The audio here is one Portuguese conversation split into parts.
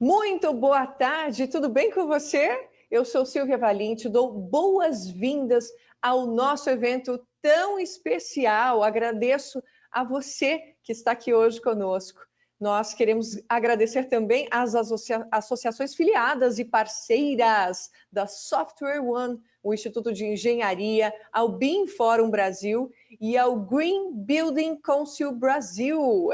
Muito boa tarde, tudo bem com você? Eu sou Silvia Valim, te dou boas-vindas ao nosso evento tão especial. Agradeço a você que está aqui hoje conosco. Nós queremos agradecer também às associações filiadas e parceiras da Software One, o Instituto de Engenharia, ao BIM Fórum Brasil e ao Green Building Council Brasil.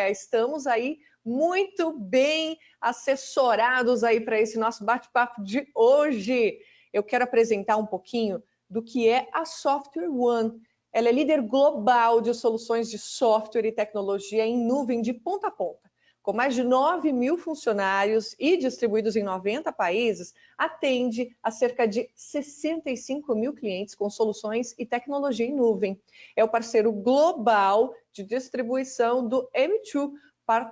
Estamos aí muito bem assessorados aí para esse nosso bate-papo de hoje. Eu quero apresentar um pouquinho do que é a Software One. Ela é líder global de soluções de software e tecnologia em nuvem de ponta a ponta. Com mais de 9 mil funcionários e distribuídos em 90 países, atende a cerca de 65 mil clientes com soluções e tecnologia em nuvem. É o parceiro global de distribuição do M2,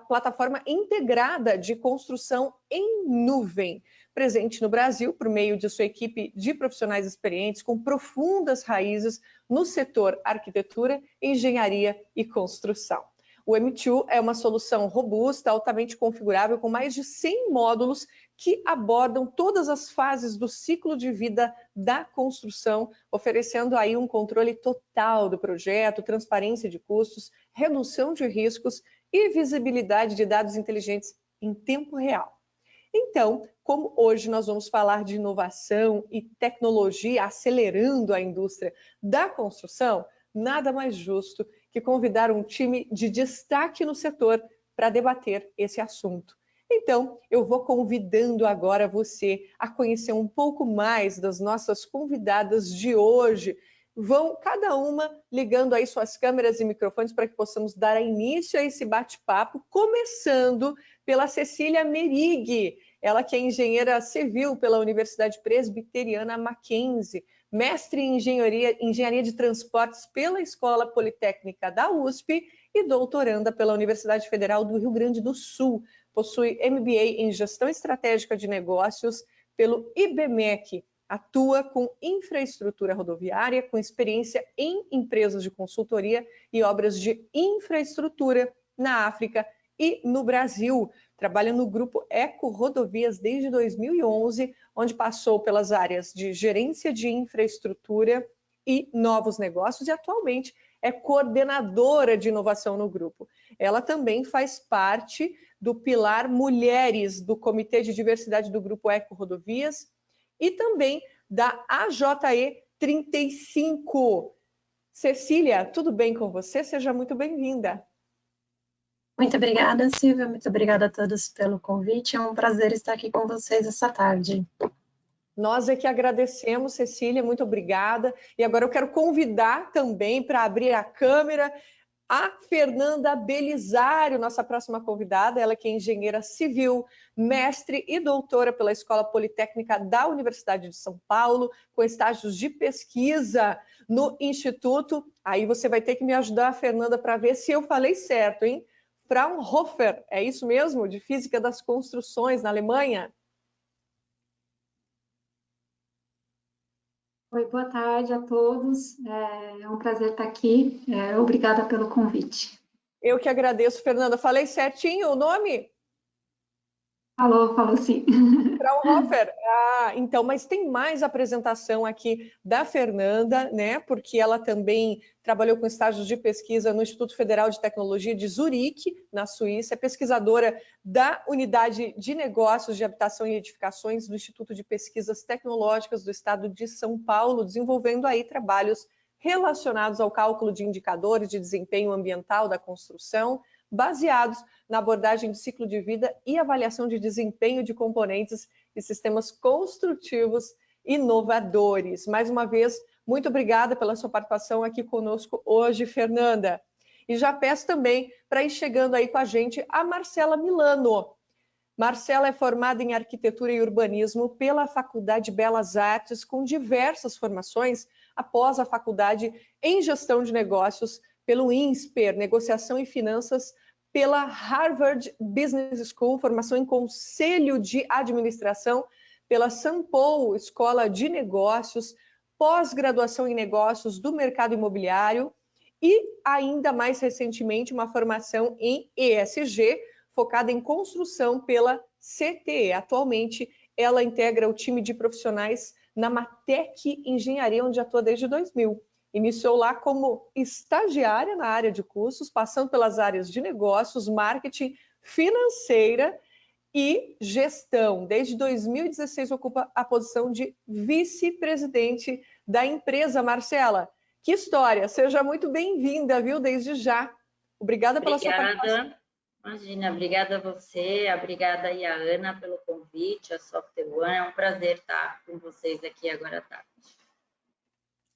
plataforma integrada de construção em nuvem, presente no Brasil por meio de sua equipe de profissionais experientes com profundas raízes no setor arquitetura, engenharia e construção. O M2 é uma solução robusta, altamente configurável, com mais de 100 módulos que abordam todas as fases do ciclo de vida da construção, oferecendo aí um controle total do projeto, transparência de custos, redução de riscos e visibilidade de dados inteligentes em tempo real. Então, como hoje nós vamos falar de inovação e tecnologia acelerando a indústria da construção, nada mais justo que convidar um time de destaque no setor para debater esse assunto. Então, eu vou convidando agora você a conhecer um pouco mais das nossas convidadas de hoje. Vão cada uma ligando aí suas câmeras e microfones para que possamos dar início a esse bate-papo, começando pela Cecília Merig, ela que é engenheira civil pela Universidade Presbiteriana Mackenzie, mestre em engenharia de transportes pela Escola Politécnica da USP e doutoranda pela Universidade Federal do Rio Grande do Sul. Possui MBA em gestão estratégica de negócios pelo IBMEC. Atua com infraestrutura rodoviária, com experiência em empresas de consultoria e obras de infraestrutura na África e no Brasil. Trabalha no grupo Eco Rodovias desde 2011, onde passou pelas áreas de gerência de infraestrutura e novos negócios e atualmente é coordenadora de inovação no grupo. Ela também faz parte do pilar Mulheres do Comitê de Diversidade do grupo Eco Rodovias e também da AJE 35. Cecília, tudo bem com você? Seja muito bem-vinda. Muito obrigada, Silvia. Muito obrigada a todos pelo convite. É um prazer estar aqui com vocês essa tarde. Nós é que agradecemos, Cecília, muito obrigada. E agora eu quero convidar também para abrir a câmera a Fernanda Belisário, nossa próxima convidada, ela que é engenheira civil, mestre e doutora pela Escola Politécnica da Universidade de São Paulo, com estágios de pesquisa no Instituto. Aí você vai ter que me ajudar, Fernanda, para ver se eu falei certo, hein? Fraunhofer, é isso mesmo? De Física das Construções, na Alemanha? Oi, boa tarde a todos. É um prazer estar aqui. Obrigada pelo convite. Eu que agradeço, Fernanda. Falei certinho o nome? Falou sim. Fraunhofer. Então, mas tem mais apresentação aqui da Fernanda, né? Porque ela também trabalhou com estágios de pesquisa no Instituto Federal de Tecnologia de Zurique, na Suíça, é pesquisadora da Unidade de Negócios de Habitação e Edificações do Instituto de Pesquisas Tecnológicas do Estado de São Paulo, desenvolvendo aí trabalhos relacionados ao cálculo de indicadores de desempenho ambiental da construção, baseados na abordagem de ciclo de vida e avaliação de desempenho de componentes e sistemas construtivos inovadores. Mais uma vez, muito obrigada pela sua participação aqui conosco hoje, Fernanda. E já peço também para ir chegando aí com a gente a Marcela Milano. Marcela é formada em Arquitetura e Urbanismo pela Faculdade de Belas Artes, com diversas formações após a faculdade em Gestão de Negócios pelo INSPER, Negociação e Finanças, pela Harvard Business School, formação em Conselho de Administração, pela São Paulo Escola de Negócios, pós-graduação em Negócios do Mercado Imobiliário e, ainda mais recentemente, uma formação em ESG, focada em construção pela CTE. Atualmente, ela integra o time de profissionais na Matec Engenharia, onde atua desde 2000. Iniciou lá como estagiária na área de cursos, passando pelas áreas de negócios, marketing, financeira e gestão. Desde 2016 ocupa a posição de vice-presidente da empresa. Marcela, que história! Seja muito bem-vinda, viu, desde já. Obrigada pela sua participação. Imagina, obrigada a você, obrigada aí a Ana pelo convite, a Software One. É um prazer estar com vocês aqui agora à tarde.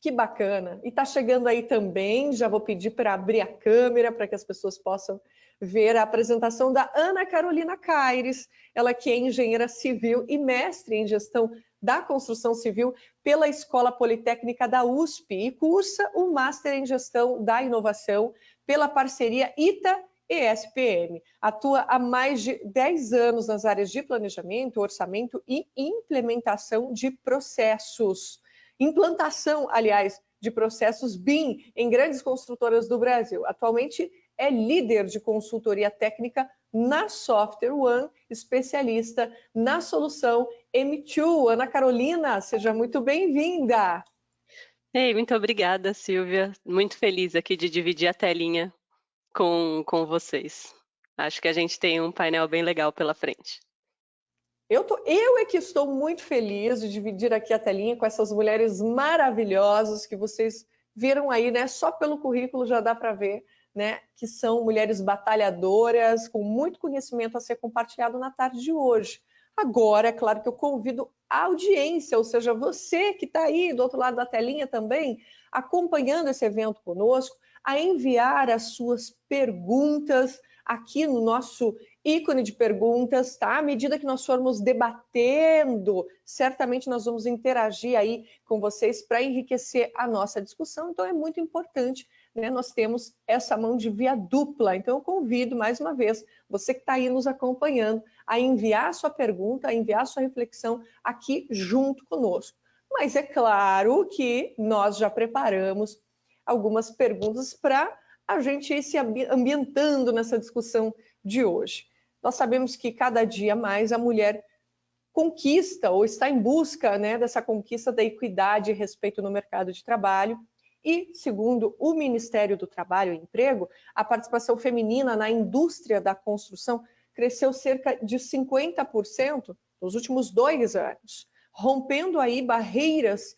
Que bacana! E está chegando aí também, já vou pedir para abrir a câmera para que as pessoas possam ver a apresentação da Ana Carolina Caires, ela que é engenheira civil e mestre em gestão da construção civil pela Escola Politécnica da USP e cursa o Master em Gestão da Inovação pela parceria ITA-ESPM. Atua há mais de 10 anos nas áreas de planejamento, orçamento e implementação de processos. Implantação, aliás, de processos BIM em grandes construtoras do Brasil. Atualmente é líder de consultoria técnica na Software One, especialista na solução M2. Ana Carolina, seja muito bem-vinda. Ei, muito obrigada, Silvia. Muito feliz aqui de dividir a telinha com vocês. Acho que a gente tem um painel bem legal pela frente. Eu é que estou muito feliz de dividir aqui a telinha com essas mulheres maravilhosas que vocês viram aí, né? Só pelo currículo já dá para ver, né? Que são mulheres batalhadoras, com muito conhecimento a ser compartilhado na tarde de hoje. Agora, é claro que eu convido a audiência, ou seja, você que está aí do outro lado da telinha também, acompanhando esse evento conosco, a enviar as suas perguntas aqui no nosso ícone de perguntas, tá? À medida que nós formos debatendo, certamente nós vamos interagir aí com vocês para enriquecer a nossa discussão. Então é muito importante, né? Nós temos essa mão de via dupla. Então eu convido mais uma vez você que está aí nos acompanhando a enviar a sua pergunta, a enviar a sua reflexão aqui junto conosco. Mas é claro que nós já preparamos algumas perguntas para a gente ir se ambientando nessa discussão de hoje. Nós sabemos que cada dia mais a mulher conquista ou está em busca, né, dessa conquista da equidade e respeito no mercado de trabalho. E, segundo o Ministério do Trabalho e Emprego, a participação feminina na indústria da construção cresceu cerca de 50% nos últimos 2 anos, rompendo aí barreiras.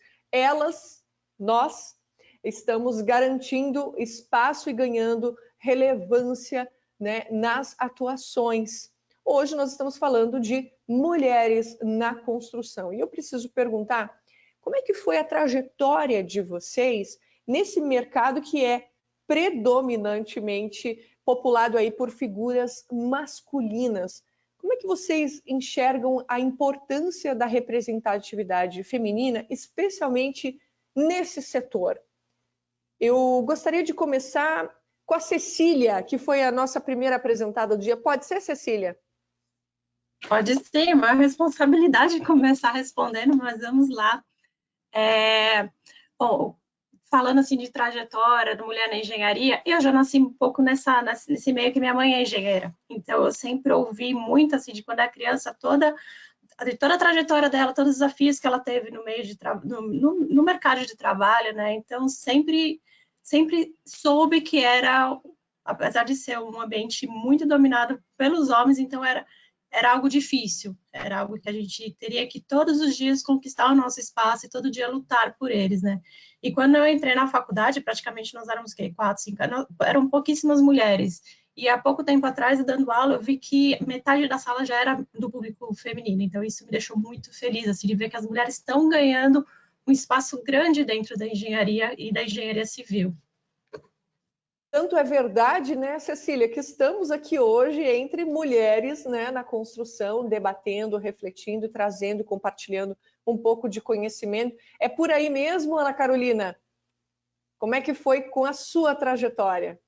Nós estamos garantindo espaço e ganhando relevância, né, nas atuações. Hoje nós estamos falando de mulheres na construção. E eu preciso perguntar, como é que foi a trajetória de vocês nesse mercado que é predominantemente populado aí por figuras masculinas? Como é que vocês enxergam a importância da representatividade feminina, especialmente nesse setor? Eu gostaria de começar com a Cecília, que foi a nossa primeira apresentada do dia. Pode ser, Cecília? Pode ser, uma responsabilidade começar respondendo, mas vamos lá. Bom, falando assim de trajetória da mulher na engenharia, eu já nasci um pouco nesse meio que minha mãe é engenheira. Então, eu sempre ouvi muito assim, de quando era criança, toda a trajetória dela, todos os desafios que ela teve no meio de no mercado de trabalho, né? Então, sempre soube que era, apesar de ser um ambiente muito dominado pelos homens, então era algo difícil, era algo que a gente teria que todos os dias conquistar o nosso espaço e todo dia lutar por eles, né? E quando eu entrei na faculdade, praticamente nós éramos 4, 5, eram pouquíssimas mulheres. E há pouco tempo atrás, dando aula, eu vi que metade da sala já era do público feminino. Então, isso me deixou muito feliz, assim, de ver que as mulheres estão ganhando um espaço grande dentro da engenharia e da engenharia civil. Tanto é verdade, né, Cecília, que estamos aqui hoje entre mulheres, né, na construção, debatendo, refletindo, trazendo, compartilhando um pouco de conhecimento. É por aí mesmo, Ana Carolina? Como é que foi com a sua trajetória?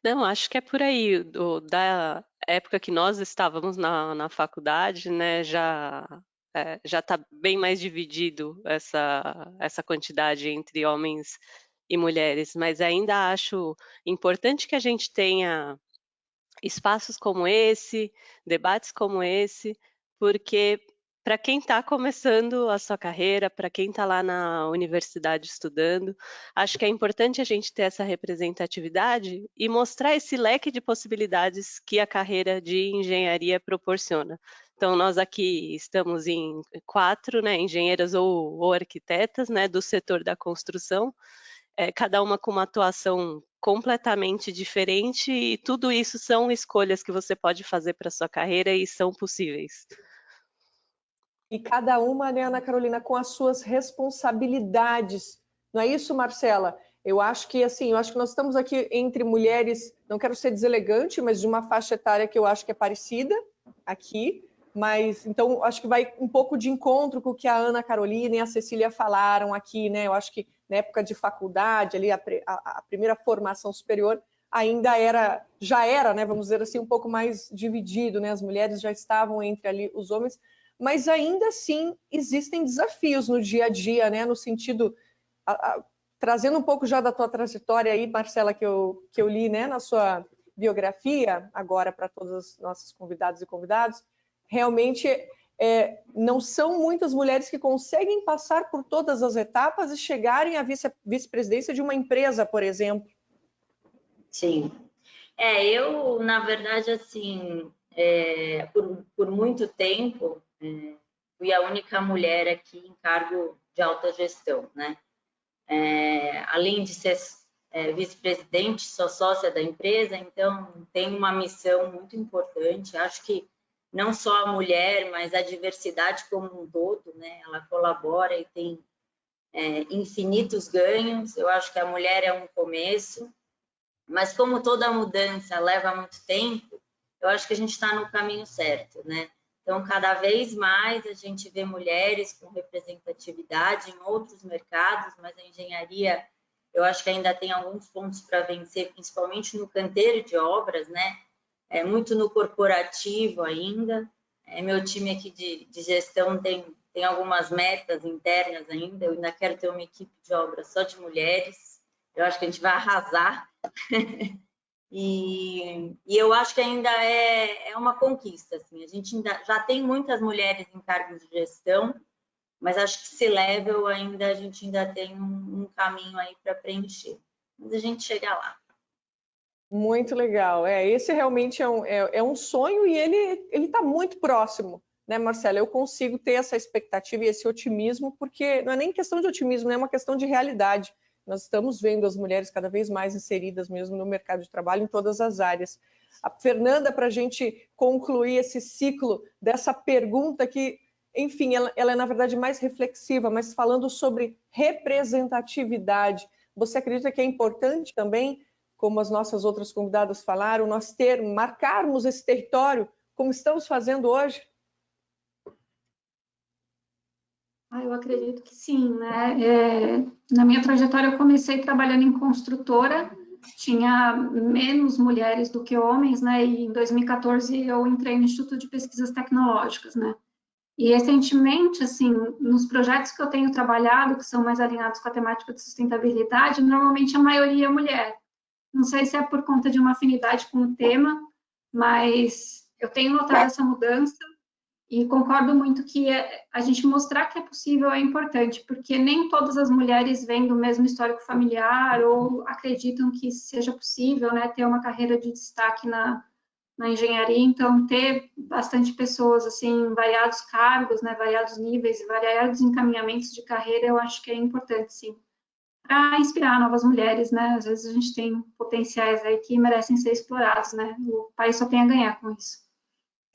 Não, acho que é por aí. Da época que nós estávamos na faculdade, né, já está bem mais dividido essa quantidade entre homens e mulheres, mas ainda acho importante que a gente tenha espaços como esse, debates como esse, porque para quem está começando a sua carreira, para quem está lá na universidade estudando, acho que é importante a gente ter essa representatividade e mostrar esse leque de possibilidades que a carreira de engenharia proporciona. Então, nós aqui estamos em 4, né, engenheiras ou arquitetas, né, do setor da construção, cada uma com uma atuação completamente diferente, e tudo isso são escolhas que você pode fazer para sua carreira e são possíveis. E cada uma, né, Ana Carolina, com as suas responsabilidades. Não é isso, Marcela? Eu acho que assim, nós estamos aqui entre mulheres, não quero ser deselegante, mas de uma faixa etária que eu acho que é parecida aqui, mas então acho que vai um pouco de encontro com o que a Ana Carolina e a Cecília falaram aqui, né? Eu acho que na época de faculdade, ali a primeira formação superior já era, né, vamos dizer assim, um pouco mais dividido, né? As mulheres já estavam entre ali os homens, mas ainda assim existem desafios no dia a dia, né? No sentido, trazendo um pouco já da tua trajetória aí, Marcela, que eu li, né, na sua biografia, agora para todos os nossos convidados e convidados, realmente não são muitas mulheres que conseguem passar por todas as etapas e chegarem à vice-presidência de uma empresa, por exemplo. Sim. Eu, na verdade, assim, por muito tempo, fui a única mulher aqui em cargo de alta gestão, né? Além de ser vice-presidente, sou sócia da empresa, então tenho uma missão muito importante. Acho que não só a mulher, mas a diversidade como um todo, né? Ela colabora e tem infinitos ganhos. Eu acho que a mulher é um começo, mas como toda mudança leva muito tempo, eu acho que a gente está no caminho certo, né? Então, cada vez mais a gente vê mulheres com representatividade em outros mercados, mas a engenharia, eu acho que ainda tem alguns pontos para vencer, principalmente no canteiro de obras, né? Muito no corporativo ainda. Meu time aqui de gestão tem algumas metas internas ainda. Eu ainda quero ter uma equipe de obras só de mulheres. Eu acho que a gente vai arrasar. E eu acho que ainda é uma conquista, assim. A gente ainda já tem muitas mulheres em cargos de gestão, mas acho que C-level a gente ainda tem um caminho aí para preencher. Mas a gente chega lá. Muito legal. Esse realmente é um sonho e ele está muito próximo, né, Marcela? Eu consigo ter essa expectativa e esse otimismo, porque não é nem questão de otimismo, é uma questão de realidade. Nós estamos vendo as mulheres cada vez mais inseridas mesmo no mercado de trabalho em todas as áreas. A Fernanda, para a gente concluir esse ciclo dessa pergunta que, enfim, ela é na verdade mais reflexiva, mas falando sobre representatividade. Você acredita que é importante também, como as nossas outras convidadas falaram, nós marcarmos esse território como estamos fazendo hoje? Eu acredito que sim, né? Na minha trajetória, eu comecei trabalhando em construtora, tinha menos mulheres do que homens, né? E em 2014 eu entrei no Instituto de Pesquisas Tecnológicas, né? E recentemente, assim, nos projetos que eu tenho trabalhado, que são mais alinhados com a temática de sustentabilidade, normalmente a maioria é mulher. Não sei se é por conta de uma afinidade com o tema, mas eu tenho notado essa mudança. E concordo muito que a gente mostrar que é possível é importante, porque nem todas as mulheres vêm do mesmo histórico familiar ou acreditam que seja possível, né, ter uma carreira de destaque na engenharia. Então, ter bastante pessoas, assim, em variados cargos, né, variados níveis, variados encaminhamentos de carreira, eu acho que é importante, sim, para inspirar novas mulheres, né? Às vezes a gente tem potenciais aí que merecem ser explorados, né? O país só tem a ganhar com isso.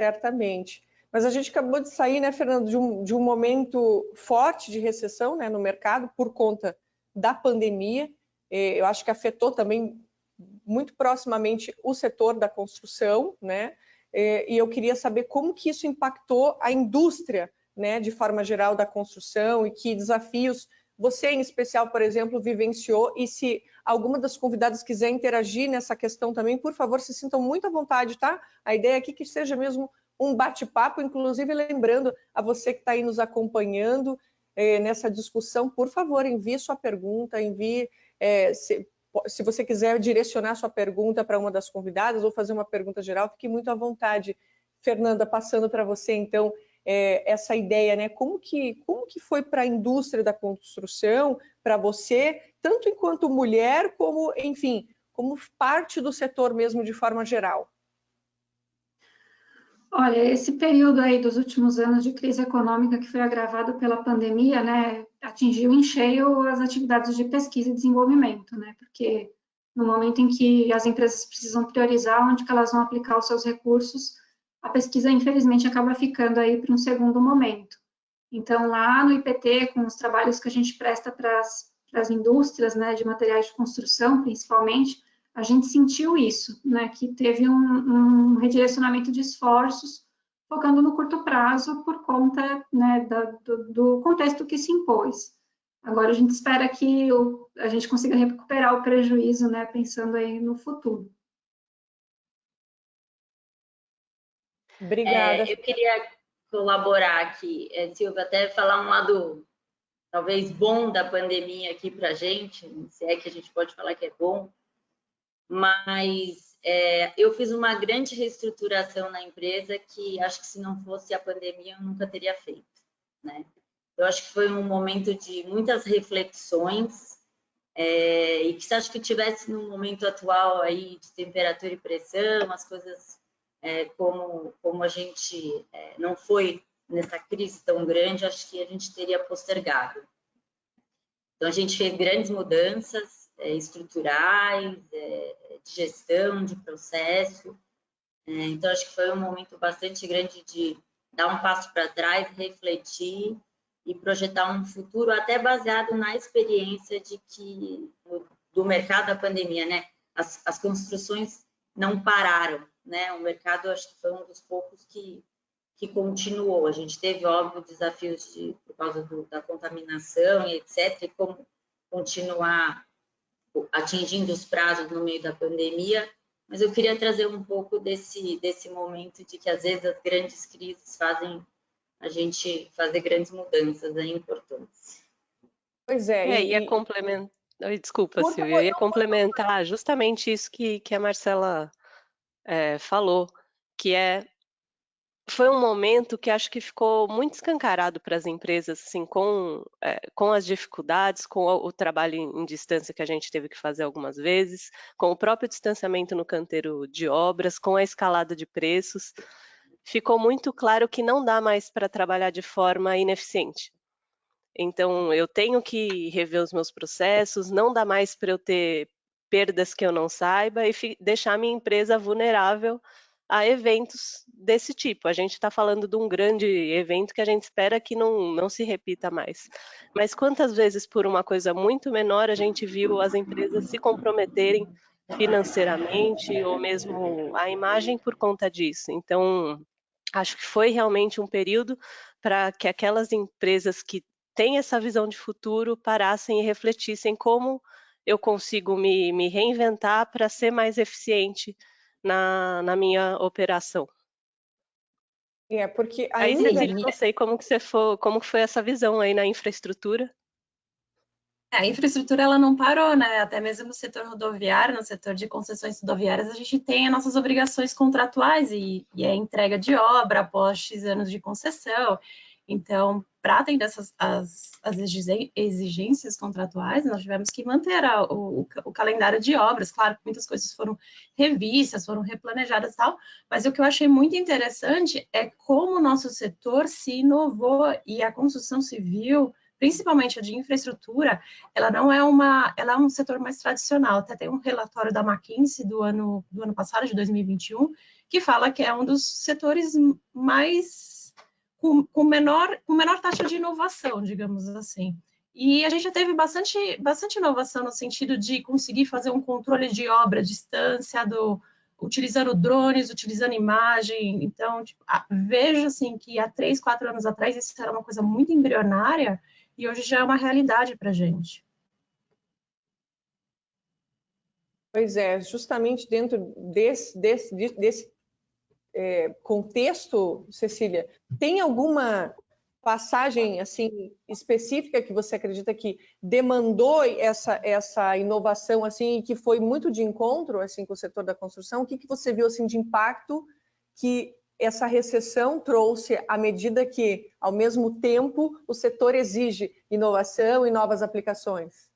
Certamente. Mas a gente acabou de sair, né, Fernando, de um momento forte de recessão, né, no mercado por conta da pandemia. Eu acho que afetou também muito proximamente o setor da construção, né? E eu queria saber como que isso impactou a indústria, né, de forma geral da construção, e que desafios você, em especial, por exemplo, vivenciou. E se alguma das convidadas quiser interagir nessa questão também, por favor, se sintam muito à vontade, tá? A ideia aqui é que seja mesmo um bate-papo, inclusive lembrando a você que está aí nos acompanhando nessa discussão, por favor, envie sua pergunta, envie se você quiser direcionar sua pergunta para uma das convidadas ou fazer uma pergunta geral, fique muito à vontade. Fernanda, passando para você, então, essa ideia, né? Como que foi para a indústria da construção, para você, tanto enquanto mulher, como, enfim, como parte do setor mesmo de forma geral? Olha, esse período aí dos últimos anos de crise econômica que foi agravado pela pandemia, né, atingiu em cheio as atividades de pesquisa e desenvolvimento, né, porque no momento em que as empresas precisam priorizar onde que elas vão aplicar os seus recursos, a pesquisa, infelizmente, acaba ficando aí para um segundo momento. Então, lá no IPT, com os trabalhos que a gente presta para as indústrias, né, de materiais de construção, principalmente, a gente sentiu isso, né, que teve um redirecionamento de esforços focando no curto prazo por conta, né, do contexto que se impôs. Agora a gente espera que a gente consiga recuperar o prejuízo, né, pensando aí no futuro. Obrigada. Eu queria colaborar aqui, Silvia, até falar um lado talvez bom da pandemia aqui para a gente, se é que a gente pode falar que é bom, mas eu fiz uma grande reestruturação na empresa que acho que se não fosse a pandemia eu nunca teria feito, né? Eu acho que foi um momento de muitas reflexões e que se acho que tivesse no momento atual aí de temperatura e pressão, as coisas como a gente não foi nessa crise tão grande, acho que a gente teria postergado. Então a gente fez grandes mudanças estruturais, de gestão, de processo. Então, acho que foi um momento bastante grande de dar um passo para trás, refletir e projetar um futuro até baseado na experiência do mercado da pandemia, né? As construções não pararam, né? O mercado, acho que foi um dos poucos que continuou. A gente teve, óbvio, desafios por causa da contaminação e etc., e como continuar atingindo os prazos no meio da pandemia, mas eu queria trazer um pouco desse momento de que, às vezes, as grandes crises fazem a gente fazer grandes mudanças importantes. Pois é. Ia complementar. Desculpa, Silvia, eu ia complementar justamente isso que a Marcela falou, que foi um momento que acho que ficou muito escancarado para as empresas, assim, com as dificuldades, com o trabalho em distância que a gente teve que fazer algumas vezes, com o próprio distanciamento no canteiro de obras, com a escalada de preços. Ficou muito claro que não dá mais para trabalhar de forma ineficiente. Então, eu tenho que rever os meus processos, não dá mais para eu ter perdas que eu não saiba e deixar minha empresa vulnerável a eventos desse tipo. A gente está falando de um grande evento que a gente espera que não se repita mais. Mas quantas vezes, por uma coisa muito menor, a gente viu as empresas se comprometerem financeiramente ou mesmo a imagem por conta disso? Então, acho que foi realmente um período para que aquelas empresas que têm essa visão de futuro parassem e refletissem como eu consigo me reinventar para ser mais eficiente na minha operação. Porque Aí, ainda Cecília, não sei como que foi essa visão aí na infraestrutura. A infraestrutura ela não parou, né? Até mesmo no setor rodoviário, no setor de concessões rodoviárias, a gente tem as nossas obrigações contratuais e é entrega de obra após X anos de concessão. Então, para atender as exigências contratuais, nós tivemos que manter o calendário de obras. Claro que muitas coisas foram revistas, foram replanejadas e tal, mas o que eu achei muito interessante é como o nosso setor se inovou e a construção civil, principalmente a de infraestrutura, ela é um setor mais tradicional. Até tem um relatório da McKinsey do ano passado, de 2021, que fala que é um dos setores mais com menor taxa de inovação, digamos assim. E a gente já teve bastante inovação no sentido de conseguir fazer um controle de obra à distância, utilizando drones, utilizando imagem. Então, vejo assim que há 3, 4 anos atrás isso era uma coisa muito embrionária e hoje já é uma realidade para a gente. Pois é, justamente dentro desse contexto, Cecília, tem alguma passagem assim específica que você acredita que demandou essa inovação assim e que foi muito de encontro assim com o setor da construção? O que você viu assim de impacto que essa recessão trouxe à medida que, ao mesmo tempo, o setor exige inovação e novas aplicações?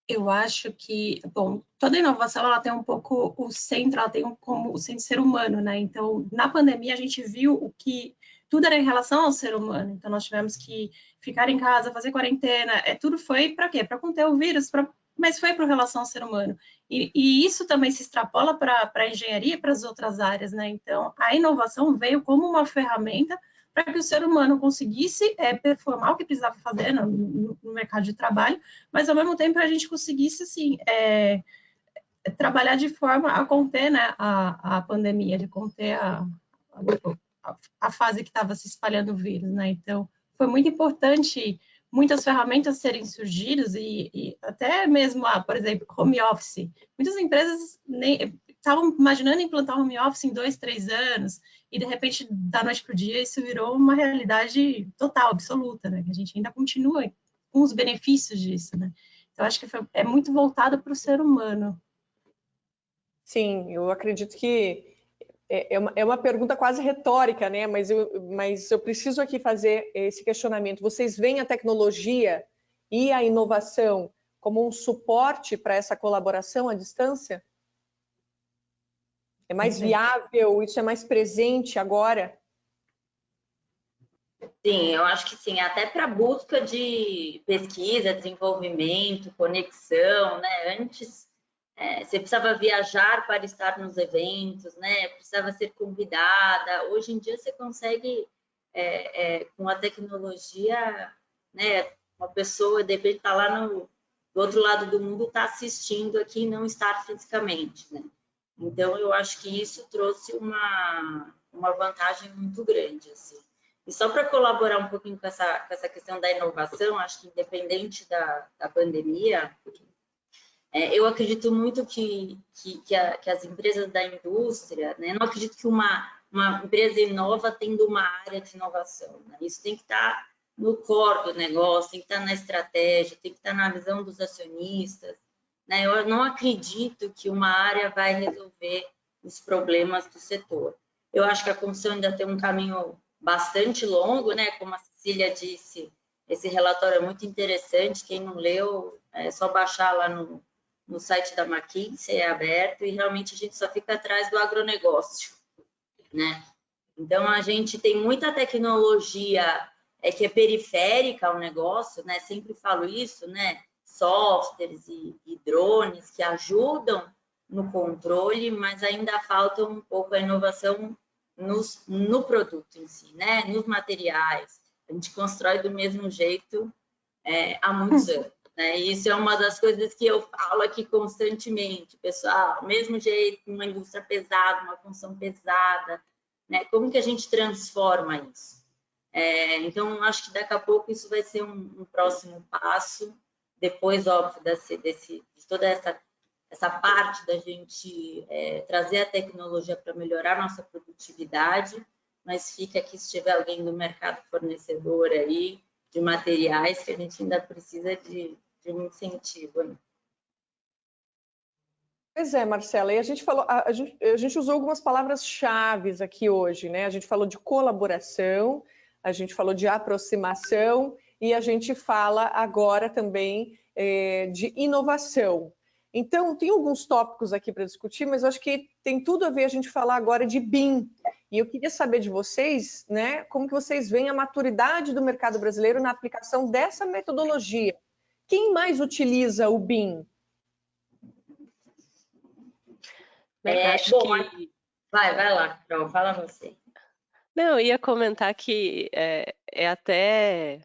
Eu acho que, bom, toda inovação ela tem um pouco o centro, ela tem como o centro ser humano, né? Então, na pandemia a gente viu o que tudo era em relação ao ser humano. Então, nós tivemos que ficar em casa, fazer quarentena, tudo foi para quê? Para conter o vírus, mas foi para relação ao ser humano. E isso também se extrapola para a engenharia e para as outras áreas, né? Então, a inovação veio como uma ferramenta para que o ser humano conseguisse performar o que precisava fazer no mercado de trabalho, mas ao mesmo tempo a gente conseguisse assim trabalhar de forma a conter, né, a pandemia, de conter a fase que estava se espalhando o vírus, né? Então foi muito importante muitas ferramentas serem surgidas e até mesmo, por exemplo, home office. Muitas empresas estavam imaginando implantar home office em 2, 3 anos e de repente da noite para o dia isso virou uma realidade total, absoluta, né? Que a gente ainda continua com os benefícios disso, né? Então acho que é muito voltado para o ser humano. Sim, eu acredito que é uma pergunta quase retórica, né? Mas eu preciso aqui fazer esse questionamento. Vocês veem a tecnologia e a inovação como um suporte para essa colaboração à distância? É mais viável? Isso é mais presente agora? Sim, eu acho que sim, até para busca de pesquisa, desenvolvimento, conexão, né? Antes você precisava viajar para estar nos eventos, né? Precisava ser convidada. Hoje em dia você consegue, com a tecnologia, né? Uma pessoa de repente está lá do outro lado do mundo, está assistindo aqui e não estar fisicamente, né? Então eu acho que isso trouxe uma vantagem muito grande, assim. E só para colaborar um pouquinho com essa questão da inovação, acho que independente da pandemia, eu acredito muito que as empresas da indústria, né, não acredito que uma empresa inova tendo uma área de inovação. Né? Isso tem que estar no core do negócio, tem que estar na estratégia, tem que estar na visão dos acionistas. Né? Eu não acredito que uma área vai resolver os problemas do setor. Eu acho que a construção ainda tem um caminho bastante longo, né? Como a Cecília disse, esse relatório é muito interessante. Quem não leu, é só baixar lá no site da McKinsey, é aberto, e realmente a gente só fica atrás do agronegócio, né? Então, a gente tem muita tecnologia que é periférica ao negócio, né? Sempre falo isso, né? Softwares e drones que ajudam no controle, mas ainda falta um pouco a inovação no produto em si, né? Nos materiais. A gente constrói do mesmo jeito há muitos anos. Né? E isso é uma das coisas que eu falo aqui constantemente, pessoal. Mesmo jeito, uma indústria pesada, uma função pesada, né? Como que a gente transforma isso? Então, acho que daqui a pouco isso vai ser um próximo passo. Depois, óbvio, de toda essa parte da gente trazer a tecnologia para melhorar nossa produtividade, mas fica aqui se tiver alguém do mercado fornecedor aí, de materiais, que a gente ainda precisa de um incentivo. Né? Pois é, Marcela, e a gente falou, a gente usou algumas palavras-chave aqui hoje, né? A gente falou de colaboração, a gente falou de aproximação e a gente fala agora também de inovação. Então, tem alguns tópicos aqui para discutir, mas eu acho que tem tudo a ver a gente falar agora de BIM. E eu queria saber de vocês, né, como que vocês veem a maturidade do mercado brasileiro na aplicação dessa metodologia. Quem mais utiliza o BIM? Bom, que... vai lá, Carol, fala você. Não, eu ia comentar que é até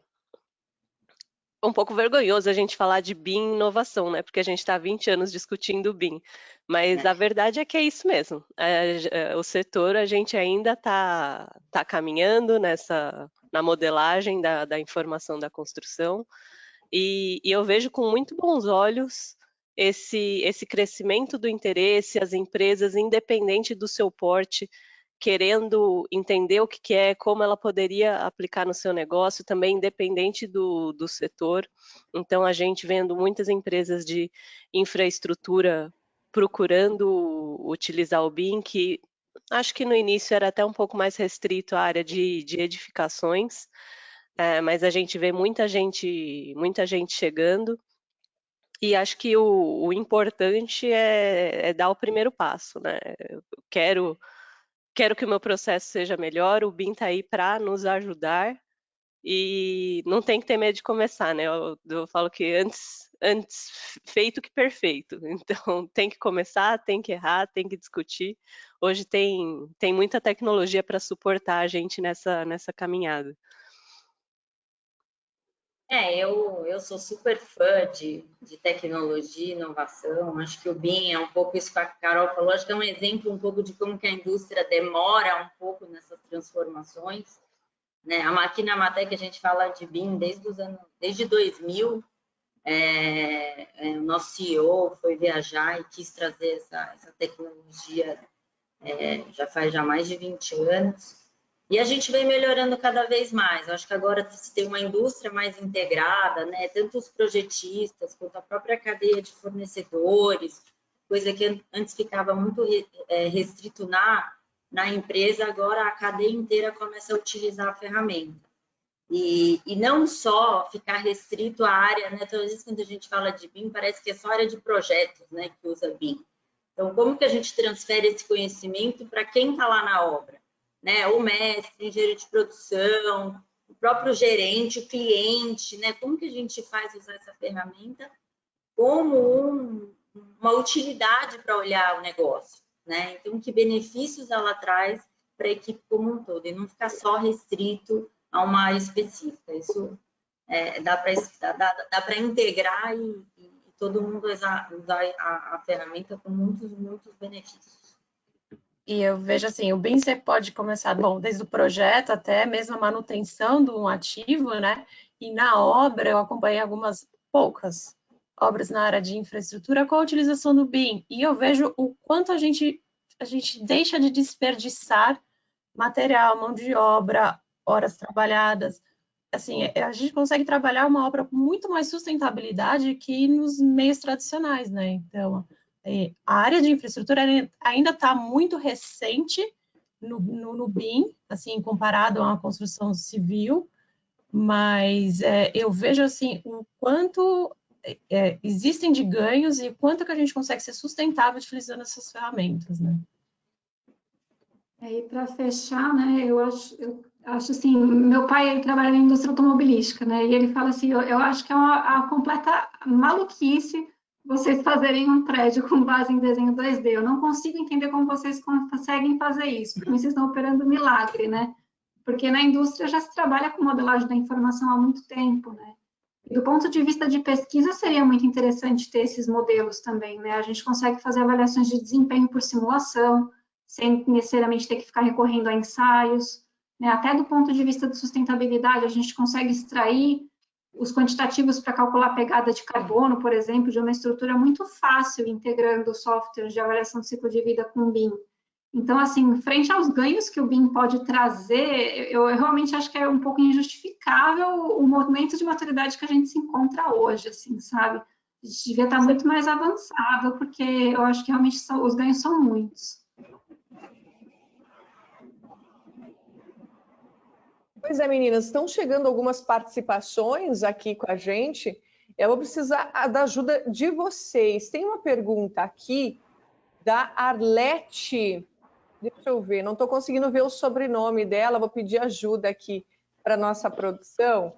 um pouco vergonhoso a gente falar de BIM inovação, né? Porque a gente está há 20 anos discutindo BIM. Mas a verdade é que é isso mesmo. O setor, a gente ainda está caminhando na modelagem da informação da construção. E eu vejo com muito bons olhos esse crescimento do interesse, as empresas, independente do seu porte, querendo entender o que é, como ela poderia aplicar no seu negócio, também independente do setor. Então, a gente vendo muitas empresas de infraestrutura procurando utilizar o BIM, que acho que no início era até um pouco mais restrito à área de edificações, mas a gente vê muita gente chegando, e acho que o importante é dar o primeiro passo, né? Eu quero que o meu processo seja melhor, o BIM está aí para nos ajudar, e não tem que ter medo de começar, né? Eu falo que antes feito que perfeito. Então, tem que começar, tem que errar, tem que discutir. Hoje tem muita tecnologia para suportar a gente nessa caminhada. Eu sou super fã de tecnologia e inovação. Acho que o BIM é um pouco isso que a Carol falou. Acho que é um exemplo um pouco de como que a indústria demora um pouco nessas transformações, né? A Máquina Matec, a gente fala de BIM desde 2000. O nosso CEO foi viajar e quis trazer essa tecnologia já mais de 20 anos. E a gente vem melhorando cada vez mais. Eu acho que agora se tem uma indústria mais integrada, né? Tanto os projetistas quanto a própria cadeia de fornecedores, coisa que antes ficava muito restrito na empresa, agora a cadeia inteira começa a utilizar a ferramenta. E não só ficar restrito à área, né? Então, às vezes, quando a gente fala de BIM, parece que é só área de projetos, né, que usa BIM. Então, como que a gente transfere esse conhecimento para quem está lá na obra? Né? O mestre, o engenheiro de produção, o próprio gerente, o cliente, né? Como que a gente faz usar essa ferramenta como uma utilidade para olhar o negócio, né? Então, que benefícios ela traz para a equipe como um todo, e não ficar só restrito a uma área específica. Isso dá para integrar e todo mundo usar a ferramenta com muitos benefícios. E eu vejo assim, o BIM você pode começar, bom, desde o projeto até mesmo a manutenção de um ativo, né? E na obra eu acompanhei poucas obras na área de infraestrutura com a utilização do BIM. E eu vejo o quanto a gente deixa de desperdiçar material, mão de obra, horas trabalhadas. Assim, a gente consegue trabalhar uma obra com muito mais sustentabilidade que nos meios tradicionais, né? Então, a área de infraestrutura ainda está muito recente no BIM, assim, comparado a uma construção civil, mas eu vejo, assim, o quanto existem de ganhos e o quanto que a gente consegue ser sustentável utilizando essas ferramentas, né? E para fechar, né, eu acho assim, meu pai ele trabalha na indústria automobilística, né, e ele fala assim, eu acho que é uma completa maluquice vocês fazerem um prédio com base em desenho 2D. Eu não consigo entender como vocês conseguem fazer isso. Para mim, vocês estão operando um milagre, né? Porque na indústria já se trabalha com modelagem da informação há muito tempo, né? E do ponto de vista de pesquisa, seria muito interessante ter esses modelos também, né? A gente consegue fazer avaliações de desempenho por simulação, sem necessariamente ter que ficar recorrendo a ensaios, né? Até do ponto de vista de sustentabilidade, a gente consegue extrair os quantitativos para calcular a pegada de carbono, por exemplo, de uma estrutura muito fácil, integrando softwares de avaliação de ciclo de vida com o BIM. Então, assim, frente aos ganhos que o BIM pode trazer, eu realmente acho que é um pouco injustificável o momento de maturidade que a gente se encontra hoje, assim, sabe? A gente devia estar muito mais avançado, porque eu acho que realmente os ganhos são muitos. Pois é, meninas, estão chegando algumas participações aqui com a gente. Eu vou precisar da ajuda de vocês. Tem uma pergunta aqui da Arlete. Deixa eu ver, não estou conseguindo ver o sobrenome dela, vou pedir ajuda aqui para a nossa produção.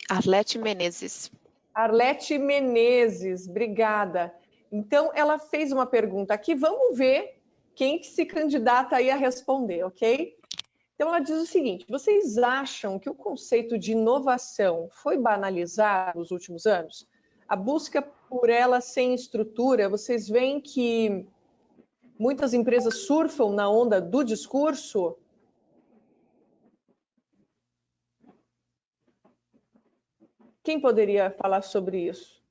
Arlete Menezes. Arlete Menezes, obrigada. Então, ela fez uma pergunta aqui, vamos ver quem que se candidata aí a responder, ok? Então, ela diz o seguinte, vocês acham que o conceito de inovação foi banalizado nos últimos anos? A busca por ela sem estrutura, vocês veem que muitas empresas surfam na onda do discurso? Quem poderia falar sobre isso?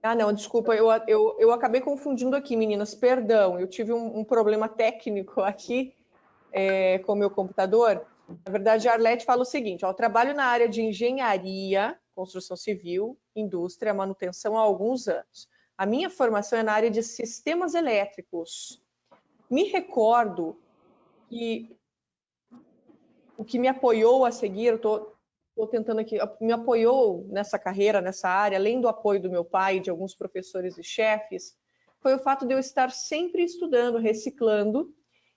Ah, não, desculpa, eu acabei confundindo aqui, meninas, perdão, eu tive um problema técnico aqui com o meu computador. Na verdade, a Arlete fala o seguinte, ó, eu trabalho na área de engenharia, construção civil, indústria, manutenção há alguns anos. A minha formação é na área de sistemas elétricos. Me recordo que o que me apoiou a seguir, eu estou tentando aqui, me apoiou nessa carreira, nessa área, além do apoio do meu pai e de alguns professores e chefes, foi o fato de eu estar sempre estudando, reciclando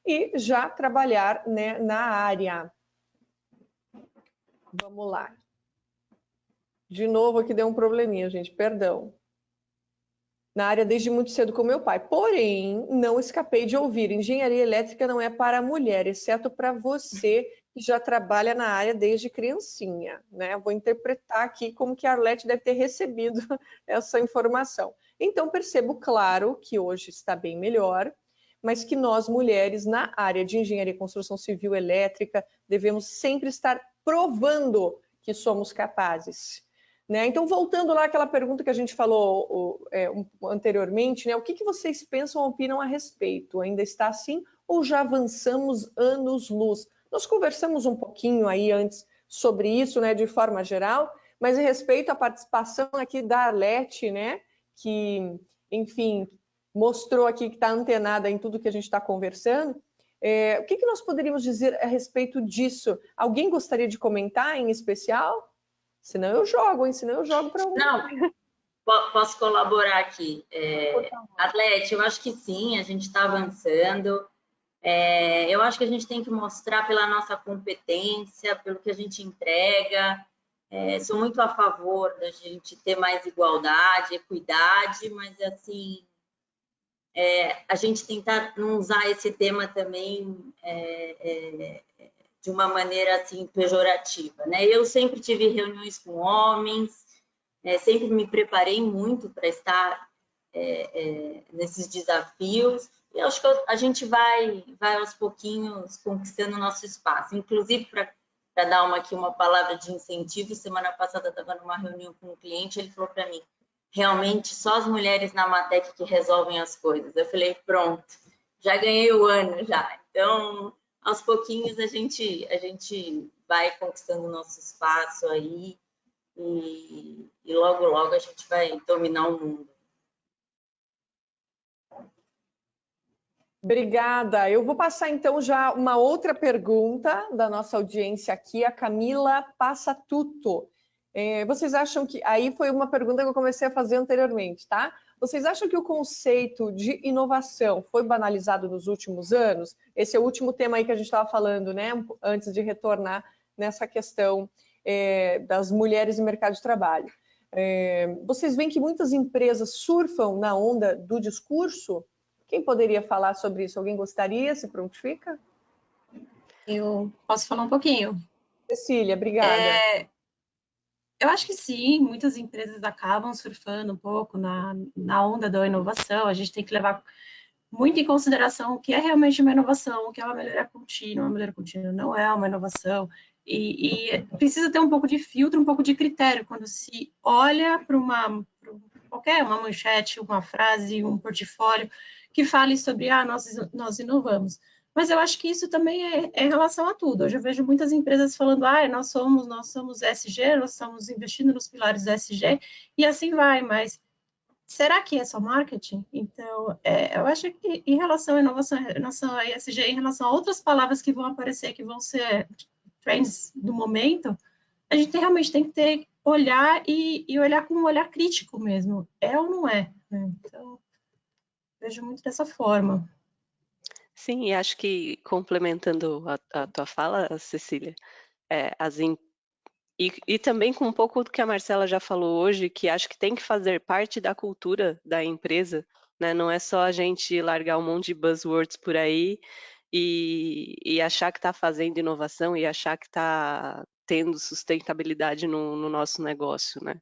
e já trabalhar, né, na área. Vamos lá. De novo aqui deu um probleminha, gente, perdão. Na área desde muito cedo com meu pai. Porém, não escapei de ouvir, engenharia elétrica não é para mulher, exceto para você que já trabalha na área desde criancinha, né? Vou interpretar aqui como que a Arlete deve ter recebido essa informação. Então, percebo, claro, que hoje está bem melhor, mas que nós, mulheres, na área de engenharia e construção civil elétrica, devemos sempre estar provando que somos capazes. Né? Então, voltando lá àquela pergunta que a gente falou anteriormente, né? O que vocês pensam ou opinam a respeito? Ainda está assim ou já avançamos anos-luz? Nós conversamos um pouquinho aí antes sobre isso, né, de forma geral, mas em respeito à participação aqui da Arlete, né, que, enfim, mostrou aqui que está antenada em tudo que a gente está conversando, o que nós poderíamos dizer a respeito disso? Alguém gostaria de comentar em especial? Senão eu jogo, hein? Senão eu jogo para um. Não, posso colaborar aqui. Arlete, eu acho que sim, a gente está avançando. Eu acho que a gente tem que mostrar pela nossa competência, pelo que a gente entrega. Sou muito a favor da gente ter mais igualdade, equidade, mas assim, a gente tentar não usar esse tema também de uma maneira assim pejorativa, né? Eu sempre tive reuniões com homens, sempre me preparei muito para estar nesses desafios, e acho que a gente vai aos pouquinhos conquistando o nosso espaço. Inclusive, para dar uma palavra de incentivo, semana passada eu estava numa reunião com um cliente, ele falou para mim, realmente só as mulheres na Matec que resolvem as coisas. Eu falei, pronto, já ganhei o ano já. Então, aos pouquinhos a gente vai conquistando o nosso espaço aí e logo a gente vai dominar o mundo. Obrigada. Eu vou passar então já uma outra pergunta da nossa audiência aqui, a Camila Passatuto. Vocês acham que... Aí foi uma pergunta que eu comecei a fazer anteriormente, tá? Vocês acham que o conceito de inovação foi banalizado nos últimos anos? Esse é o último tema aí que a gente estava falando, né? Antes de retornar nessa questão das mulheres no mercado de trabalho. Vocês veem que muitas empresas surfam na onda do discurso? Quem poderia falar sobre isso? Alguém gostaria? Se prontifica? Eu posso falar um pouquinho. Cecília, obrigada. Eu acho que sim, muitas empresas acabam surfando um pouco na onda da inovação. A gente tem que levar muito em consideração o que é realmente uma inovação, o que é uma melhoria contínua. Uma melhoria contínua não é uma inovação. E precisa ter um pouco de filtro, um pouco de critério quando se olha para uma manchete, uma frase, um portfólio que fale sobre nós inovamos. Mas eu acho que isso também é em relação a tudo. Eu já vejo muitas empresas falando, nós somos ESG, nós estamos investindo nos pilares do ESG, e assim vai, mas será que é só marketing? Então, eu acho que em relação à inovação, em relação a ESG, em relação a outras palavras que vão aparecer, que vão ser trends do momento, a gente realmente tem que olhar e olhar com um olhar crítico mesmo. É ou não é? Né? Então, vejo muito dessa forma. Sim, e acho que complementando a tua fala, Cecília, e também com um pouco do que a Marcela já falou hoje, que acho que tem que fazer parte da cultura da empresa, né? Não é só a gente largar um monte de buzzwords por aí e achar que está fazendo inovação e achar que está tendo sustentabilidade no nosso negócio, né?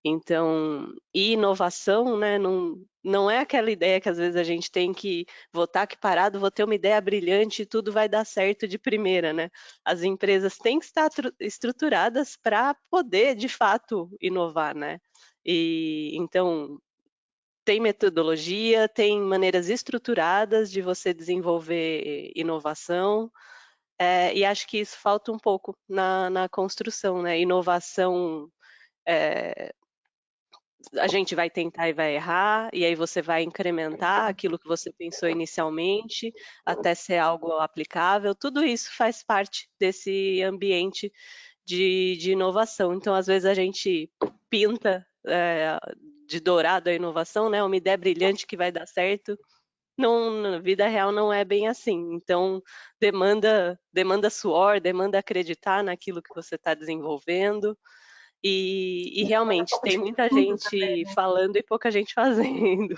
Então, e inovação, né, não é aquela ideia que às vezes a gente tem que vou estar aqui parado, vou ter uma ideia brilhante e tudo vai dar certo de primeira, né? As empresas têm que estar estruturadas para poder, de fato, inovar, né? E então, tem metodologia, tem maneiras estruturadas de você desenvolver inovação, e acho que isso falta um pouco na construção, né? Inovação, a gente vai tentar e vai errar, e aí você vai incrementar aquilo que você pensou inicialmente, até ser algo aplicável. Tudo isso faz parte desse ambiente de inovação. Então, às vezes, a gente pinta de dourado a inovação, né? Uma ideia brilhante que vai dar certo. Não, na vida real não é bem assim. Então, demanda suor, demanda acreditar naquilo que você está desenvolvendo. E realmente tem muita gente falando e pouca gente fazendo.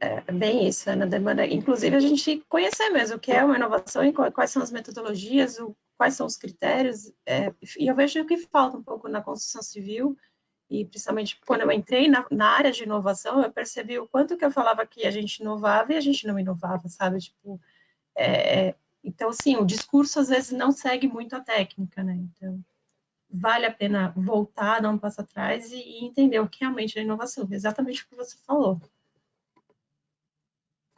É bem isso, Ana, demanda. Inclusive, a gente conhecer mesmo o que é uma inovação e quais são as metodologias, quais são os critérios. E eu vejo que falta um pouco na construção civil, e principalmente quando eu entrei na área de inovação, eu percebi o quanto que eu falava que a gente inovava e a gente não inovava, sabe? Tipo, então, sim, o discurso às vezes não segue muito a técnica, né? Então, vale a pena voltar, dar um passo atrás e entender o que realmente é inovação, exatamente o que você falou.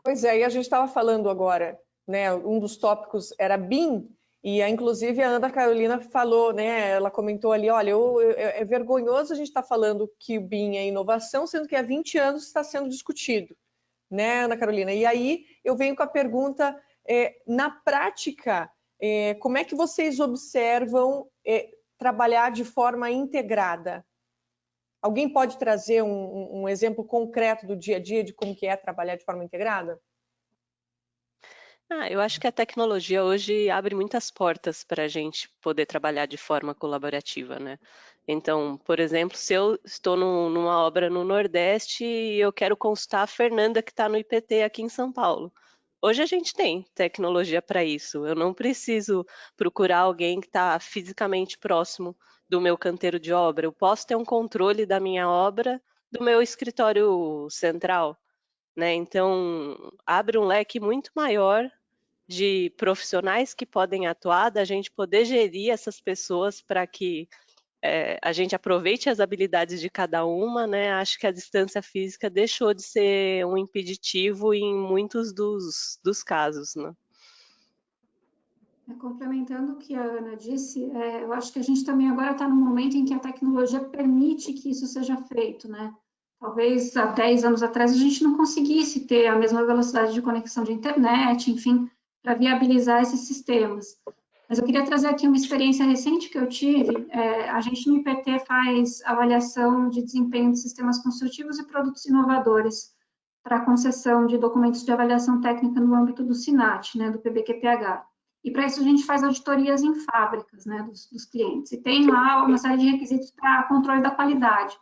Pois é, e a gente estava falando agora, né? Um dos tópicos era BIM, e inclusive a Ana Carolina falou, né? Ela comentou ali, olha, é vergonhoso a gente estar falando que o BIM é inovação, sendo que há 20 anos está sendo discutido, né, Ana Carolina? E aí eu venho com a pergunta, na prática, como é que vocês observam trabalhar de forma integrada? Alguém pode trazer um exemplo concreto do dia a dia de como que é trabalhar de forma integrada? Eu acho que a tecnologia hoje abre muitas portas para a gente poder trabalhar de forma colaborativa, né? Então, por exemplo, se eu estou numa obra no Nordeste e eu quero consultar a Fernanda que está no IPT aqui em São Paulo. Hoje a gente tem tecnologia para isso. Eu não preciso procurar alguém que está fisicamente próximo do meu canteiro de obra. Eu posso ter um controle da minha obra do meu escritório central, né? Então, abre um leque muito maior de profissionais que podem atuar, da gente poder gerir essas pessoas para que a gente aproveite as habilidades de cada uma, né? Acho que a distância física deixou de ser um impeditivo em muitos dos casos, né? Complementando o que a Ana disse, eu acho que a gente também agora está num momento em que a tecnologia permite que isso seja feito, né? Talvez há 10 anos atrás a gente não conseguisse ter a mesma velocidade de conexão de internet, enfim, para viabilizar esses sistemas. Mas eu queria trazer aqui uma experiência recente que eu tive. A gente no IPT faz avaliação de desempenho de sistemas construtivos e produtos inovadores para a concessão de documentos de avaliação técnica no âmbito do SINAT, né, do PBQPH. E para isso a gente faz auditorias em fábricas, né, dos clientes. E tem lá uma série de requisitos para controle da qualidade.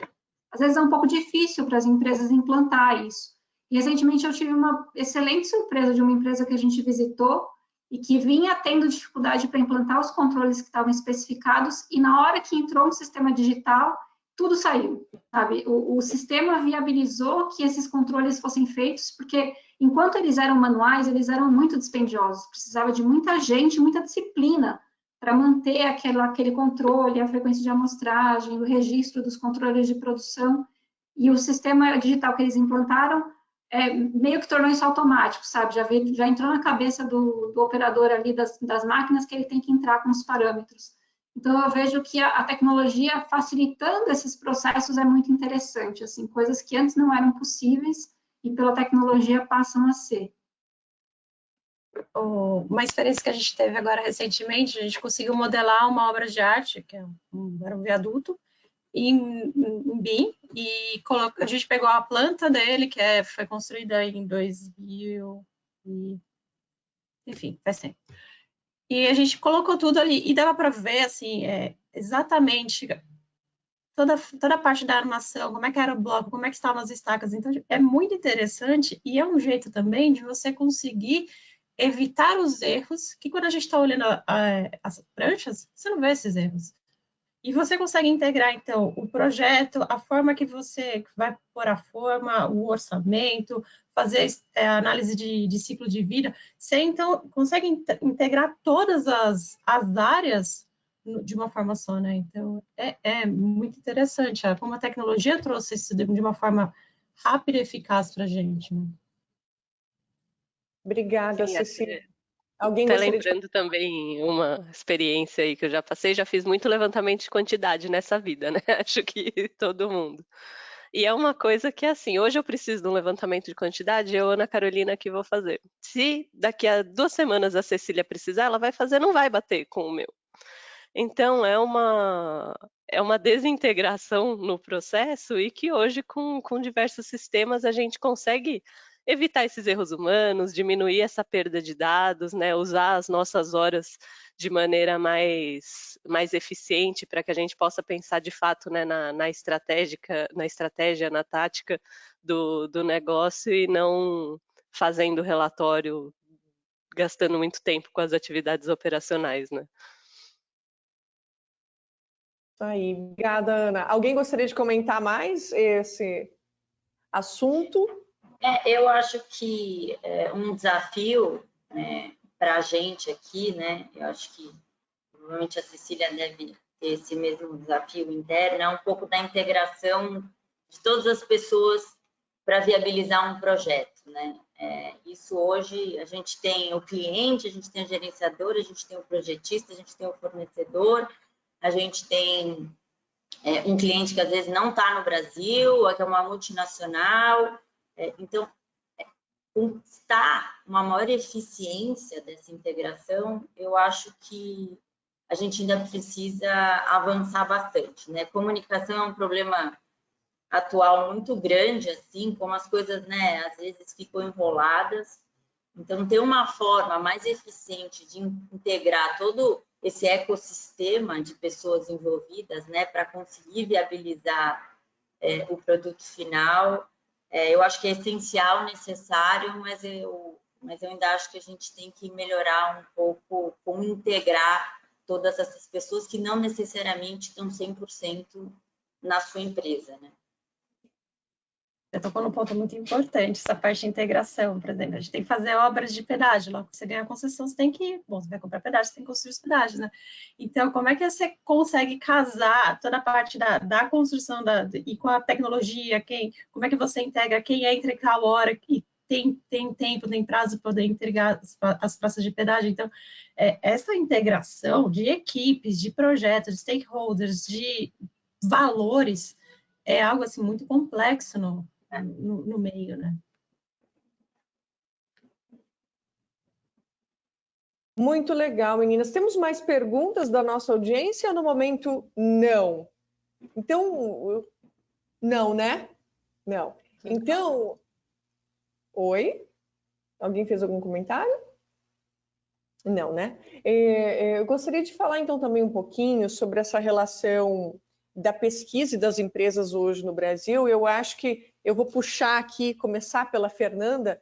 Às vezes é um pouco difícil para as empresas implantar isso. E recentemente eu tive uma excelente surpresa de uma empresa que a gente visitou e que vinha tendo dificuldade para implantar os controles que estavam especificados, e na hora que entrou no sistema digital, tudo saiu, sabe? O sistema viabilizou que esses controles fossem feitos, porque enquanto eles eram manuais, eles eram muito dispendiosos, precisava de muita gente, muita disciplina para manter aquele controle, a frequência de amostragem, o registro dos controles de produção, e o sistema digital que eles implantaram meio que tornou isso automático, sabe? Já entrou na cabeça do operador ali das máquinas que ele tem que entrar com os parâmetros. Então, eu vejo que a tecnologia facilitando esses processos é muito interessante, assim, coisas que antes não eram possíveis e pela tecnologia passam a ser. Uma experiência que a gente teve agora recentemente, a gente conseguiu modelar uma obra de arte, que era um viaduto, em BIM, e a gente pegou a planta dele, que foi construída em 2000, enfim, faz tempo. E a gente colocou tudo ali, e dava para ver, assim, exatamente toda a parte da armação, como é que era o bloco, como é que estavam as estacas. Então, é muito interessante, e é um jeito também de você conseguir evitar os erros, que quando a gente está olhando as pranchas, você não vê esses erros. E você consegue integrar, então, o projeto, a forma que você vai pôr a forma, o orçamento, fazer a análise de ciclo de vida. Você, então, consegue integrar todas as áreas de uma forma só, né? Então, é muito interessante como a tecnologia trouxe isso de uma forma rápida e eficaz para a gente, né? Obrigada, Sim, Cecília. Alguém até gostaria de... lembrando também uma experiência aí que eu já passei, já fiz muito levantamento de quantidade nessa vida, né? Acho que todo mundo. E é uma coisa que, assim, hoje eu preciso de um levantamento de quantidade, eu, Ana Carolina, que vou fazer. Se daqui a 2 semanas a Cecília precisar, ela vai fazer, não vai bater com o meu. Então, é uma desintegração no processo e que hoje, com diversos sistemas, a gente consegue evitar esses erros humanos, diminuir essa perda de dados, né, usar as nossas horas de maneira mais eficiente para que a gente possa pensar de fato, né, na estratégia, na tática do negócio e não fazendo relatório, gastando muito tempo com as atividades operacionais, né? Aí, obrigada, Ana. Alguém gostaria de comentar mais esse assunto? Eu acho que um desafio para a gente aqui, né? Eu acho que provavelmente a Cecília deve ter esse mesmo desafio interno, é um pouco da integração de todas as pessoas para viabilizar um projeto, né? Isso hoje a gente tem o cliente, a gente tem o gerenciador, a gente tem o projetista, a gente tem o fornecedor, a gente tem um cliente que às vezes não está no Brasil, que é uma multinacional. Então, conquistar uma maior eficiência dessa integração, eu acho que a gente ainda precisa avançar bastante, né? Comunicação é um problema atual muito grande, assim, como as coisas, né, às vezes ficam enroladas. Então, ter uma forma mais eficiente de integrar todo esse ecossistema de pessoas envolvidas, né, para conseguir viabilizar o produto final, eu acho que é essencial, necessário, mas eu ainda acho que a gente tem que melhorar um pouco como integrar todas essas pessoas que não necessariamente estão 100% na sua empresa, né? Você tocou num ponto muito importante, essa parte de integração, por exemplo. A gente tem que fazer obras de pedágio. Logo que você ganha a concessão, você tem que... Bom, você vai comprar pedágio, você tem que construir os pedágios, né? Então, como é que você consegue casar toda a parte da construção e com a tecnologia? Como é que você integra quem entra em tal hora e tem tempo, tem prazo para poder entregar as praças de pedágio? Então, essa integração de equipes, de projetos, de stakeholders, de valores, é algo assim muito complexo no meio, né? Muito legal, meninas. Temos mais perguntas da nossa audiência? No momento, não. Então, não, né? Não. Então, oi? Alguém fez algum comentário? Não, né? Eu gostaria de falar então também um pouquinho sobre essa relação da pesquisa e das empresas hoje no Brasil. Eu acho que eu vou puxar aqui, começar pela Fernanda,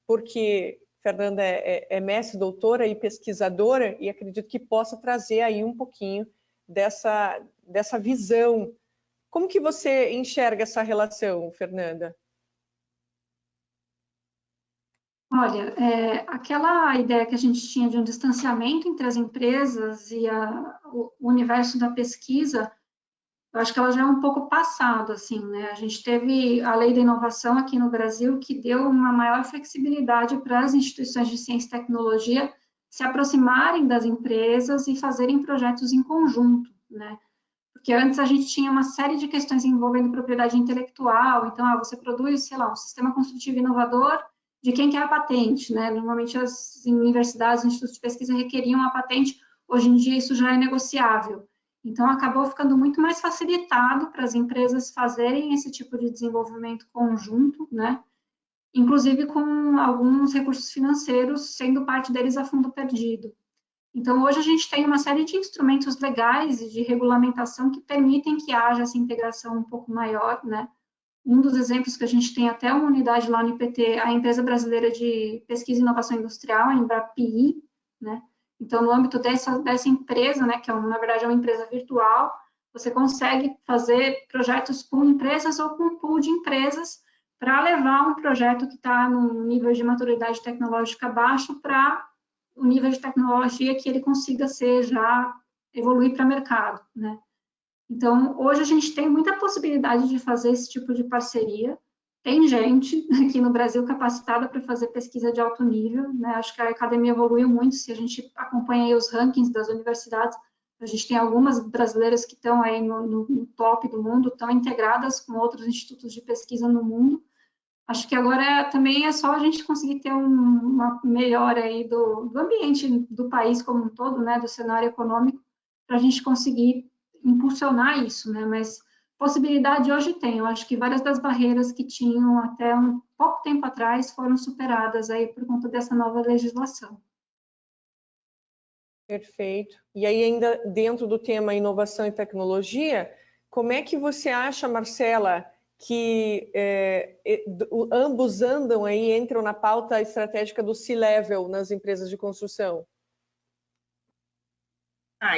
porque Fernanda é mestre, doutora e pesquisadora, e acredito que possa trazer aí um pouquinho dessa visão. Como que você enxerga essa relação, Fernanda? Olha, aquela ideia que a gente tinha de um distanciamento entre as empresas e o universo da pesquisa, eu acho que ela já é um pouco passado, assim, né? A gente teve a lei da inovação aqui no Brasil que deu uma maior flexibilidade para as instituições de ciência e tecnologia se aproximarem das empresas e fazerem projetos em conjunto, né? Porque antes a gente tinha uma série de questões envolvendo propriedade intelectual, então, você produz, sei lá, um sistema construtivo inovador, de quem quer a patente, né? Normalmente as universidades, os institutos de pesquisa requeriam a patente, hoje em dia isso já é negociável. Então, acabou ficando muito mais facilitado para as empresas fazerem esse tipo de desenvolvimento conjunto, né? Inclusive com alguns recursos financeiros, sendo parte deles a fundo perdido. Então, hoje a gente tem uma série de instrumentos legais e de regulamentação que permitem que haja essa integração um pouco maior, né? Um dos exemplos que a gente tem até uma unidade lá no IPT, a Empresa Brasileira de Pesquisa e Inovação Industrial, a Embrapi, né? Então, no âmbito dessa empresa, né, que na verdade é uma empresa virtual, você consegue fazer projetos com empresas ou com um pool de empresas para levar um projeto que está num nível de maturidade tecnológica baixo para o nível de tecnologia que ele consiga ser já evoluir para mercado, né? Então, hoje a gente tem muita possibilidade de fazer esse tipo de parceria. Tem gente aqui no Brasil capacitada para fazer pesquisa de alto nível, né? Acho que a academia evoluiu muito. Se a gente acompanha aí os rankings das universidades, a gente tem algumas brasileiras que estão aí no top do mundo, estão integradas com outros institutos de pesquisa no mundo. Acho que agora também é só a gente conseguir ter uma melhora aí do ambiente do país como um todo, né? Do cenário econômico, para a gente conseguir impulsionar isso, né? Mas possibilidade hoje tem. Eu acho que várias das barreiras que tinham até um pouco tempo atrás foram superadas aí por conta dessa nova legislação. Perfeito. E aí, ainda dentro do tema inovação e tecnologia, como é que você acha, Marcela, que ambos andam aí, entram na pauta estratégica do C-Level nas empresas de construção?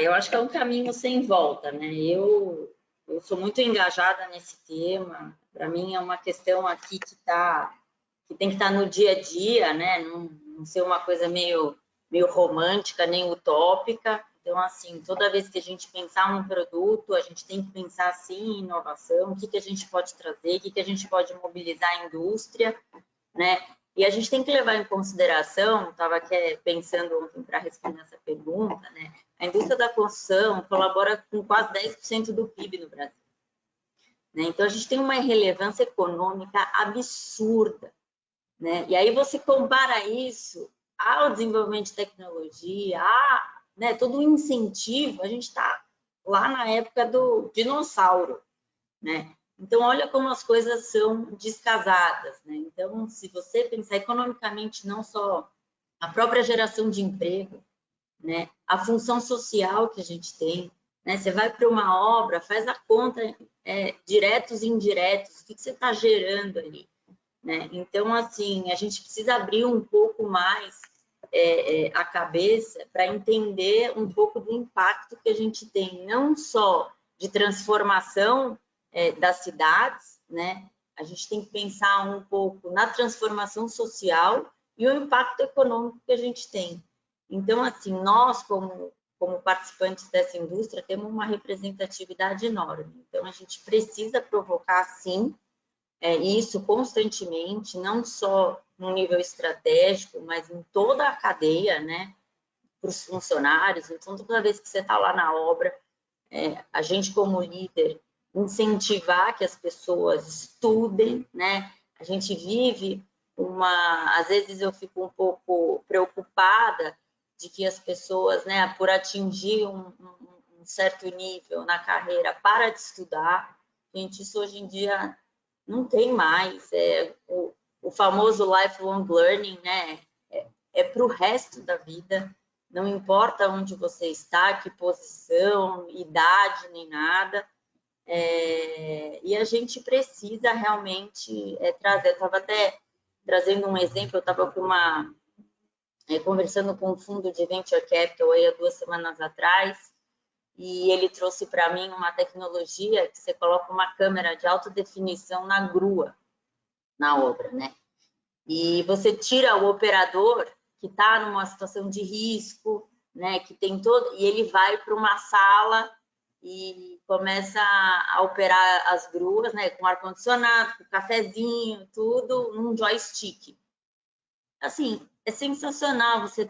Eu acho que é um caminho sem volta, né? Eu sou muito engajada nesse tema. Para mim é uma questão aqui que tem que estar no dia a dia, né? Não ser uma coisa meio romântica nem utópica. Então, assim, toda vez que a gente pensar um produto, a gente tem que pensar sim em inovação, o que a gente pode trazer, o que a gente pode mobilizar a indústria, né? E a gente tem que levar em consideração, estava aqui pensando ontem para responder essa pergunta, né? A indústria da construção colabora com quase 10% do PIB no Brasil, né? Então, a gente tem uma relevância econômica absurda, né? E aí você compara isso ao desenvolvimento de tecnologia, né, todo o incentivo, a gente está lá na época do dinossauro, né? Então, olha como as coisas são descasadas, né? Então, se você pensar economicamente, não só a própria geração de emprego, né? A função social que a gente tem, né? Você vai para uma obra, faz a conta, diretos e indiretos, o que você está gerando ali, né? Então, assim, a gente precisa abrir um pouco mais a cabeça para entender um pouco do impacto que a gente tem, não só de transformação das cidades, né? A gente tem que pensar um pouco na transformação social e o impacto econômico que a gente tem. Então, assim, nós, como participantes dessa indústria, temos uma representatividade enorme. Então, a gente precisa provocar, sim, isso constantemente, não só no nível estratégico, mas em toda a cadeia, né, para os funcionários. Então, toda vez que você está lá na obra, a gente, como líder, incentivar que as pessoas estudem, né? A gente vive às vezes eu fico um pouco preocupada de que as pessoas, né, por atingir um certo nível na carreira, para de estudar. Gente, isso hoje em dia não tem mais. O famoso lifelong learning, né? É para o resto da vida. Não importa onde você está, que posição, idade, nem nada. E a gente precisa realmente trazer. Eu estava até trazendo um exemplo, eu estava conversando com um fundo de Venture Capital aí há 2 semanas atrás, e ele trouxe para mim uma tecnologia que você coloca uma câmera de alta definição na grua, na obra, né? E você tira o operador que está numa situação de risco, né? Que tem e ele vai para uma sala e começa a operar as gruas, né? Com ar-condicionado, com cafezinho, tudo num joystick. Assim, é sensacional. Você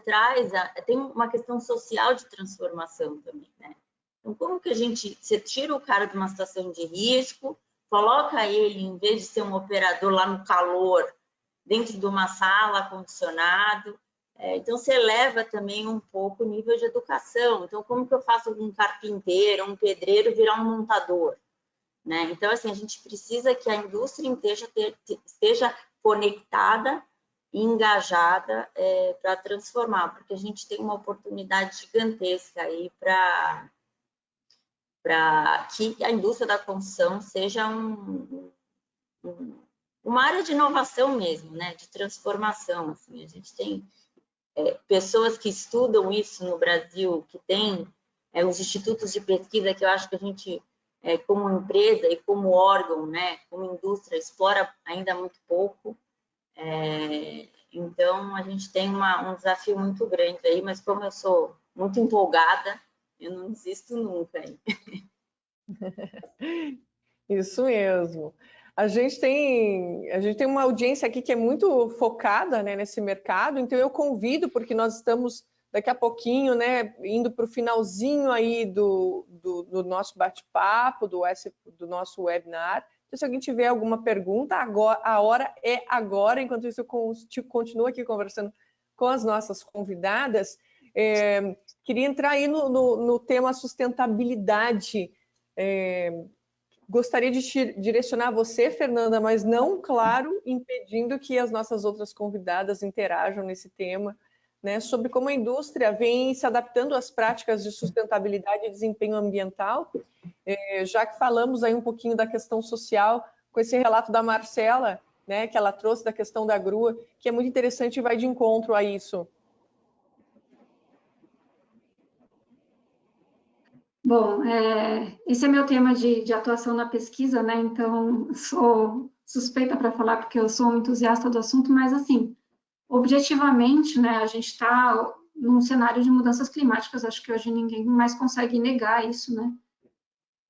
tem uma questão social de transformação também, né? Então, como que você tira o cara de uma situação de risco, coloca ele, em vez de ser um operador lá no calor, dentro de uma sala, ar-condicionado, então você eleva também um pouco o nível de educação. Então, como que eu faço um carpinteiro, um pedreiro virar um montador, né? Então, assim, a gente precisa que a indústria esteja conectada e engajada para transformar, porque a gente tem uma oportunidade gigantesca aí para que a indústria da construção seja uma área de inovação mesmo, né? De transformação. Assim. A gente tem pessoas que estudam isso no Brasil, que tem os institutos de pesquisa, que eu acho que a gente, como empresa e como órgão, né? Como indústria, explora ainda muito pouco. Então, a gente tem um desafio muito grande aí, mas como eu sou muito empolgada, Eu não desisto nunca, hein? Isso mesmo. A gente tem uma audiência aqui que é muito focada, né, nesse mercado, então eu convido, porque nós estamos daqui a pouquinho, né, indo para o finalzinho aí do nosso bate-papo, do nosso webinar. Então, se alguém tiver alguma pergunta, agora, a hora é agora. Enquanto isso, eu continuo aqui conversando com as nossas convidadas. Queria entrar aí no tema sustentabilidade. Gostaria de direcionar você, Fernanda, mas não, claro, impedindo que as nossas outras convidadas interajam nesse tema, né, sobre como a indústria vem se adaptando às práticas de sustentabilidade e desempenho ambiental, já que falamos aí um pouquinho da questão social, com esse relato da Marcela, né, que ela trouxe da questão da grua, que é muito interessante e vai de encontro a isso. Bom, esse é meu tema de atuação na pesquisa, né? Então, sou suspeita para falar porque eu sou um entusiasta do assunto, mas, assim, objetivamente, né, a gente está num cenário de mudanças climáticas, acho que hoje ninguém mais consegue negar isso, né?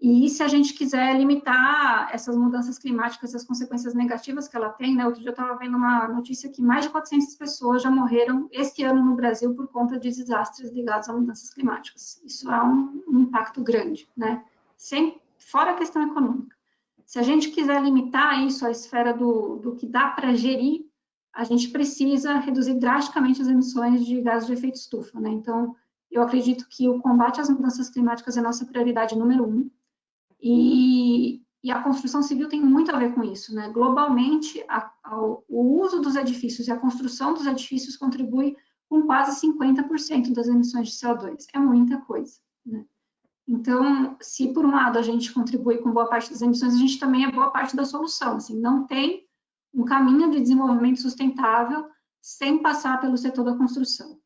E se a gente quiser limitar essas mudanças climáticas e as consequências negativas que ela tem, né? Outro dia eu estava vendo uma notícia que mais de 400 pessoas já morreram este ano no Brasil por conta de desastres ligados a mudanças climáticas. Isso é um impacto grande, né? Fora a questão econômica. Se a gente quiser limitar isso à esfera do que dá para gerir, a gente precisa reduzir drasticamente as emissões de gases de efeito estufa, né? Então, eu acredito que o combate às mudanças climáticas é a nossa prioridade número 1. E a construção civil tem muito a ver com isso, né? Globalmente, o uso dos edifícios e a construção dos edifícios contribui com quase 50% das emissões de CO2. É muita coisa, né? Então, se por um lado a gente contribui com boa parte das emissões, a gente também é boa parte da solução. Assim, não tem um caminho de desenvolvimento sustentável sem passar pelo setor da construção.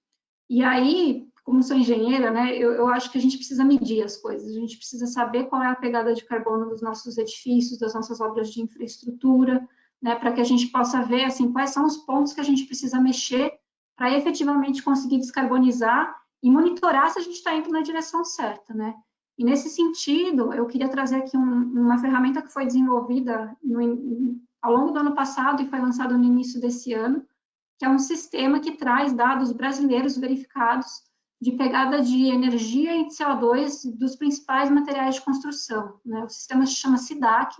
E aí, como sou engenheira, né, eu acho que a gente precisa medir as coisas, a gente precisa saber qual é a pegada de carbono dos nossos edifícios, das nossas obras de infraestrutura, né, para que a gente possa ver assim, quais são os pontos que a gente precisa mexer para efetivamente conseguir descarbonizar e monitorar se a gente está indo na direção certa, né? E nesse sentido, eu queria trazer aqui uma ferramenta que foi desenvolvida ao longo do ano passado e foi lançada no início desse ano, que é um sistema que traz dados brasileiros verificados de pegada de energia e de CO2 dos principais materiais de construção, né? O sistema se chama SIDAC.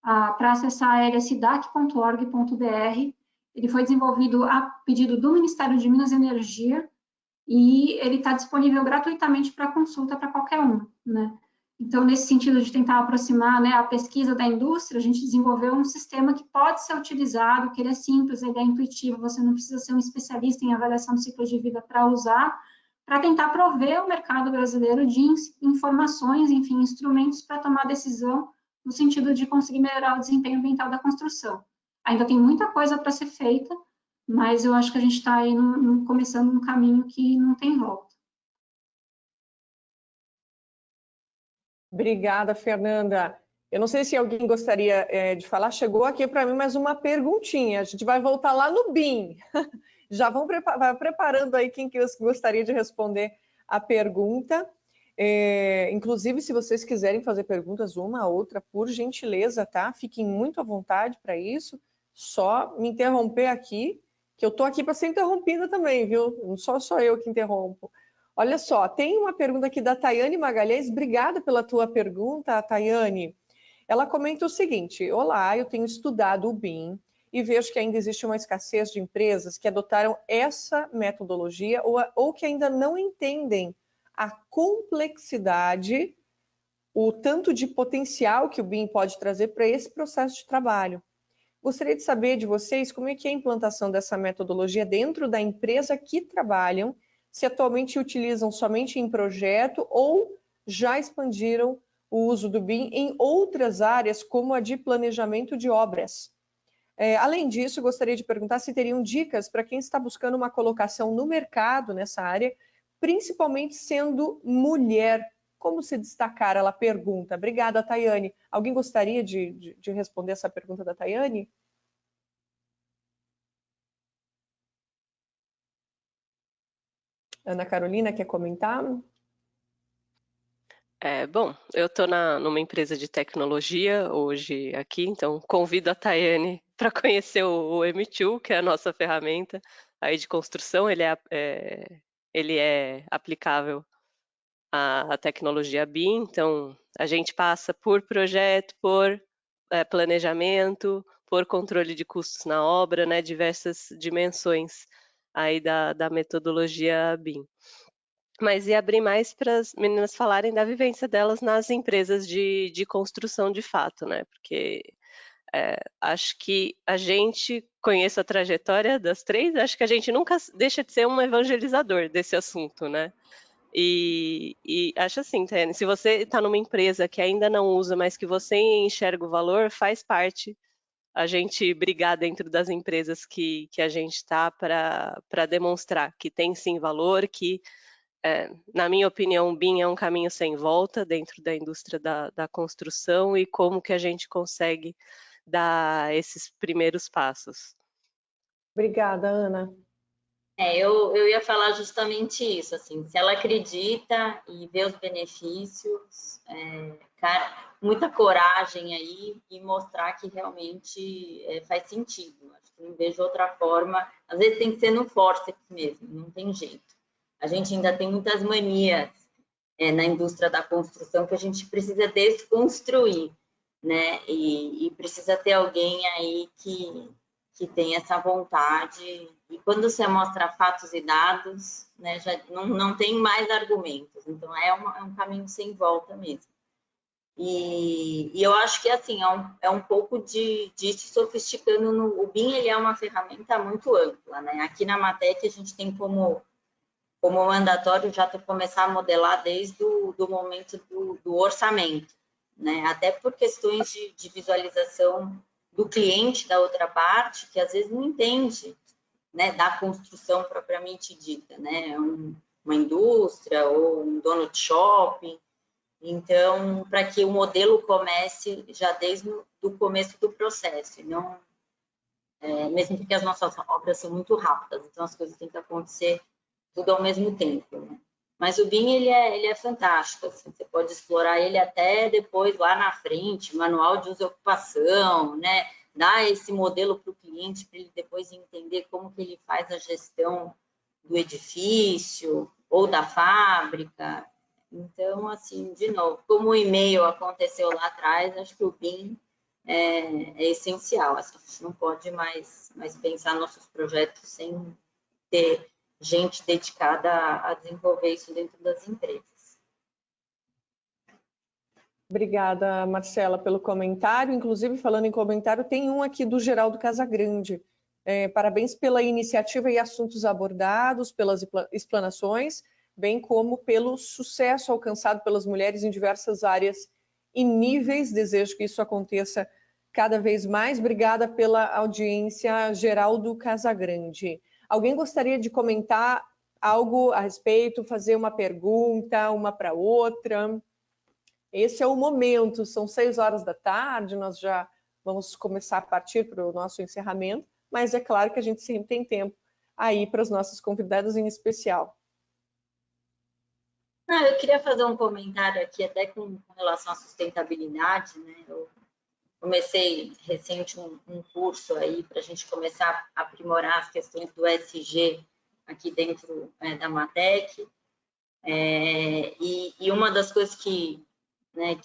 Para acessar ele é sidac.org.br. Ele foi desenvolvido a pedido do Ministério de Minas e Energia e ele está disponível gratuitamente para consulta para qualquer um, né? Então, nesse sentido de tentar aproximar, né, a pesquisa da indústria, a gente desenvolveu um sistema que pode ser utilizado, que ele é simples, ele é intuitivo, você não precisa ser um especialista em avaliação do ciclo de vida para usar, para tentar prover o mercado brasileiro de informações, enfim, instrumentos para tomar decisão no sentido de conseguir melhorar o desempenho ambiental da construção. Ainda tem muita coisa para ser feita, mas eu acho que a gente está aí começando um caminho que não tem volta. Obrigada, Fernanda. Eu não sei se alguém gostaria de falar, chegou aqui para mim mais uma perguntinha, a gente vai voltar lá no BIM. Já vai preparando aí quem que gostaria de responder a pergunta. Inclusive, se vocês quiserem fazer perguntas uma a outra, por gentileza, tá? Fiquem muito à vontade para isso. Só me interromper aqui, que eu estou aqui para ser interrompida também, viu? Não sou eu que interrompo. Olha só, tem uma pergunta aqui da Tayane Magalhães. Obrigada pela tua pergunta, Tayane. Ela comenta o seguinte: olá, eu tenho estudado o BIM e vejo que ainda existe uma escassez de empresas que adotaram essa metodologia ou que ainda não entendem a complexidade, o tanto de potencial que o BIM pode trazer para esse processo de trabalho. Gostaria de saber de vocês como é que é a implantação dessa metodologia dentro da empresa que trabalham, se atualmente utilizam somente em projeto ou já expandiram o uso do BIM em outras áreas, como a de planejamento de obras. Além disso, gostaria de perguntar se teriam dicas para quem está buscando uma colocação no mercado nessa área, principalmente sendo mulher. Como se destacar? Ela pergunta. Obrigada, Tayane. Alguém gostaria de responder essa pergunta da Tayane? Ana Carolina, quer comentar? Bom, eu estou numa empresa de tecnologia hoje aqui, então convido a Tayane para conhecer o M2, que é a nossa ferramenta aí de construção. Ele é aplicável à tecnologia BIM, então a gente passa por projeto, por planejamento, por controle de custos na obra, né, diversas dimensões aí da metodologia BIM. Mas ia abrir mais para as meninas falarem da vivência delas nas empresas de construção de fato, né? Porque acho que a gente conhece a trajetória das três, acho que a gente nunca deixa de ser um evangelizador desse assunto, né? E acho assim, Tânia, se você está numa empresa que ainda não usa, mas que você enxerga o valor, faz parte a gente brigar dentro das empresas que a gente está para demonstrar que tem sim valor, que na minha opinião, o BIM é um caminho sem volta dentro da indústria da construção e como que a gente consegue dar esses primeiros passos. Obrigada, Ana. Eu ia falar justamente isso, assim, se ela acredita e vê os benefícios, cara, muita coragem aí e mostrar que realmente faz sentido. Acho que não vejo outra forma. Às vezes tem que ser no forceps mesmo, não tem jeito. A gente ainda tem muitas manias na indústria da construção que a gente precisa desconstruir, né? E precisa ter alguém aí que tem essa vontade. E quando você mostra fatos e dados, né, já não tem mais argumentos. Então, é um caminho sem volta mesmo. E eu acho que, assim, é um pouco de se sofisticando. O BIM, ele é uma ferramenta muito ampla, né? Aqui na Matec, a gente tem como mandatório já começar a modelar desde o momento do orçamento, né? Até por questões de visualização do cliente da outra parte, que às vezes não entende, né, da construção propriamente dita, né? Uma indústria ou um dono de shopping. Então, para que o modelo comece já desde o começo do processo, e não, mesmo porque as nossas obras são muito rápidas, então as coisas têm que acontecer tudo ao mesmo tempo, né? Mas o BIM, ele é fantástico, assim, você pode explorar ele até depois, lá na frente, manual de uso e ocupação, né? Dar esse modelo para o cliente, para ele depois entender como que ele faz a gestão do edifício ou da fábrica. Então, assim, de novo, como o e-mail aconteceu lá atrás, acho que o BIM é essencial. Assim, a gente não pode mais pensar nossos projetos sem ter gente dedicada a desenvolver isso dentro das empresas. Obrigada, Marcela, pelo comentário. Inclusive, falando em comentário, tem um aqui do Geraldo Casagrande. Parabéns pela iniciativa e assuntos abordados, pelas explanações, bem como pelo sucesso alcançado pelas mulheres em diversas áreas e níveis. Desejo que isso aconteça cada vez mais. Obrigada pela audiência, Geraldo Casagrande. Alguém gostaria de comentar algo a respeito, fazer uma pergunta, uma para outra? Esse é o momento, são 6 horas da tarde, nós já vamos começar a partir para o nosso encerramento, mas é claro que a gente sempre tem tempo aí para os nossos convidados em especial. Eu queria fazer um comentário aqui até com relação à sustentabilidade, né? Eu comecei recente um curso aí para a gente começar a aprimorar as questões do ESG aqui dentro da Matec. E uma das coisas que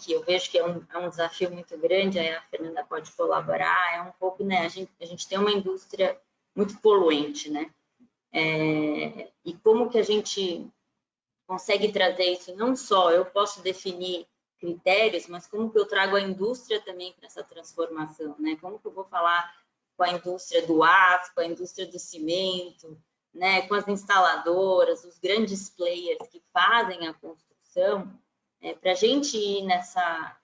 eu vejo que é um desafio muito grande, aí a Fernanda pode colaborar, é um pouco, né, a gente tem uma indústria muito poluente, né? E como que a gente consegue trazer isso? Não só eu posso definir critérios, mas como que eu trago a indústria também para essa transformação, né? Como que eu vou falar com a indústria do aço, com a indústria do cimento, né? Com as instaladoras, os grandes players que fazem a construção, para a gente ir nessa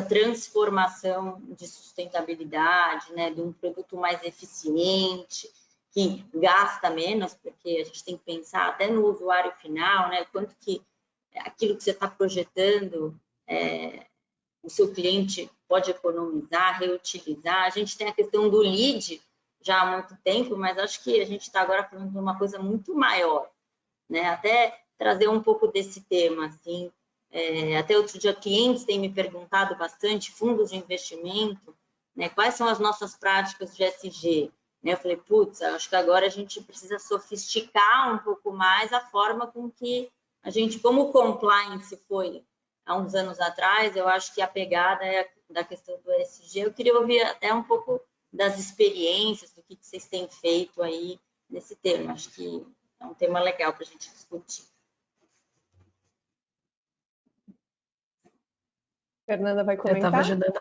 transformação de sustentabilidade, né? De um produto mais eficiente, que gasta menos, porque a gente tem que pensar até no usuário final, né? Quanto que aquilo que você está projetando, o seu cliente pode economizar, reutilizar. A gente tem a questão do LEED já há muito tempo, mas acho que a gente está agora falando de uma coisa muito maior, né? Até trazer um pouco desse tema, assim, Até outro dia, clientes têm me perguntado bastante, fundos de investimento, né, quais são as nossas práticas de ESG? Eu falei, putz, acho que agora a gente precisa sofisticar um pouco mais a forma com que a gente, como o compliance foi há uns anos atrás, eu acho que a pegada é da questão do ESG. Eu queria ouvir até um pouco das experiências, do que vocês têm feito aí nesse tema. Acho que é um tema legal para a gente discutir. Fernanda vai comentar? Eu estava ajudando.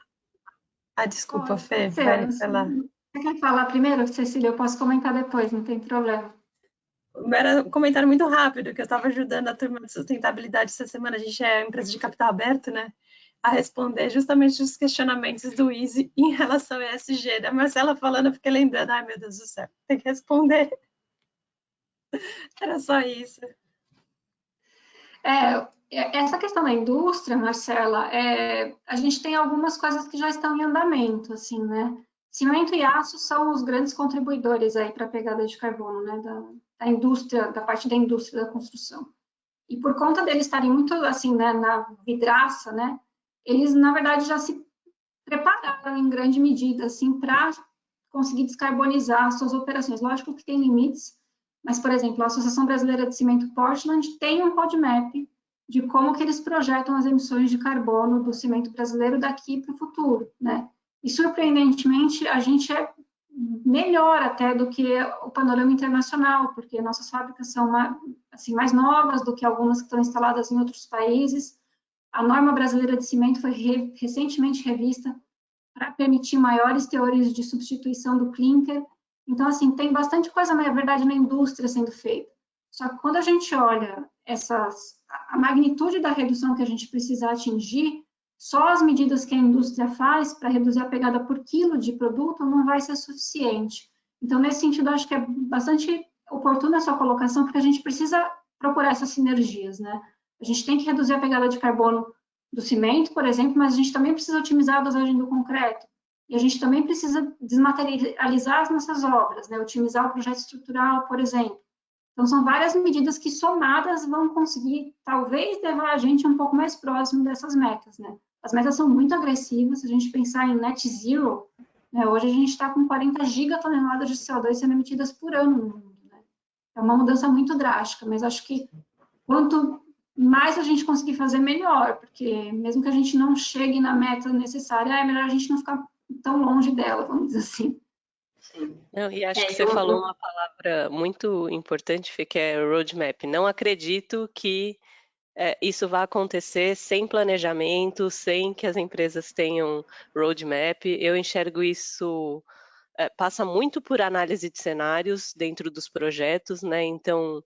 Desculpa, Fê. Vai lá. Você quer falar primeiro, Cecília? Eu posso comentar depois, não tem problema. Era um comentário muito rápido, que eu estava ajudando a turma de sustentabilidade essa semana. A gente é empresa de capital aberto, né? A responder justamente os questionamentos do Easy em relação ao ESG. Da Marcela falando, eu fiquei lembrando, ai meu Deus do céu, tem que responder. Era só isso. Essa questão da indústria, Marcela, a gente tem algumas coisas que já estão em andamento, assim, né? Cimento e aço são os grandes contribuidores aí para a pegada de carbono, né? Da indústria, da parte da indústria da construção. E por conta deles estarem muito, assim, né, na vidraça, né? Eles, na verdade, já se prepararam em grande medida, assim, para conseguir descarbonizar as suas operações. Lógico que tem limites, mas, por exemplo, a Associação Brasileira de Cimento Portland tem um roadmap de como que eles projetam as emissões de carbono do cimento brasileiro daqui para o futuro, né? E, surpreendentemente, a gente é melhor até do que o panorama internacional, porque nossas fábricas são assim, mais novas do que algumas que estão instaladas em outros países. A norma brasileira de cimento foi recentemente revista para permitir maiores teores de substituição do clinker. Então, assim, tem bastante coisa, na verdade, na indústria sendo feita. Só que quando a gente olha a magnitude da redução que a gente precisa atingir, só as medidas que a indústria faz para reduzir a pegada por quilo de produto não vai ser suficiente. Então, nesse sentido, acho que é bastante oportuna a sua colocação, porque a gente precisa procurar essas sinergias, né? A gente tem que reduzir a pegada de carbono do cimento, por exemplo, mas a gente também precisa otimizar a dosagem do concreto. E a gente também precisa desmaterializar as nossas obras, né? Otimizar o projeto estrutural, por exemplo. Então, são várias medidas que, somadas, vão conseguir, talvez, levar a gente um pouco mais próximo dessas metas, né? As metas são muito agressivas. Se a gente pensar em net zero, né? Hoje a gente está com 40 gigatoneladas de CO2 sendo emitidas por ano no mundo, né? É uma mudança muito drástica, mas acho que quanto mais a gente conseguir fazer, melhor, porque mesmo que a gente não chegue na meta necessária, é melhor a gente não ficar tão longe dela, vamos dizer assim. Não, e acho que você falou uma palavra muito importante, Fê, que é roadmap. Não acredito que isso vai acontecer sem planejamento, sem que as empresas tenham roadmap. Eu enxergo isso, passa muito por análise de cenários dentro dos projetos, né? Então,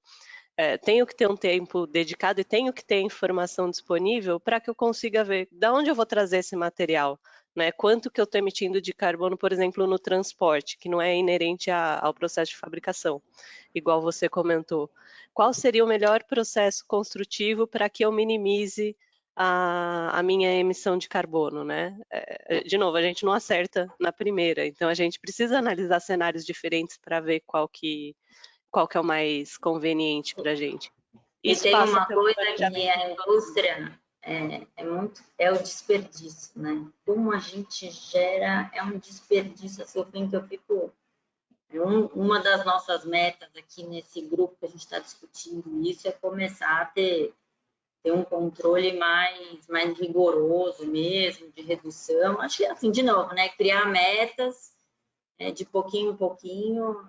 tenho que ter um tempo dedicado e tenho que ter informação disponível para que eu consiga ver de onde eu vou trazer esse material, né? Quanto que eu estou emitindo de carbono, por exemplo, no transporte, que não é inerente ao processo de fabricação, igual você comentou. Qual seria o melhor processo construtivo para que eu minimize a minha emissão de carbono, né? De novo, a gente não acerta na primeira, então a gente precisa analisar cenários diferentes para ver qual que é o mais conveniente para a gente. Isso tem uma coisa que a indústria é o desperdício, né? Como a gente gera, é um desperdício, assim, que eu fico... Uma das nossas metas aqui nesse grupo que a gente está discutindo isso é começar a ter um controle mais rigoroso mesmo, de redução. Acho que, assim, de novo, né? Criar metas de pouquinho em pouquinho,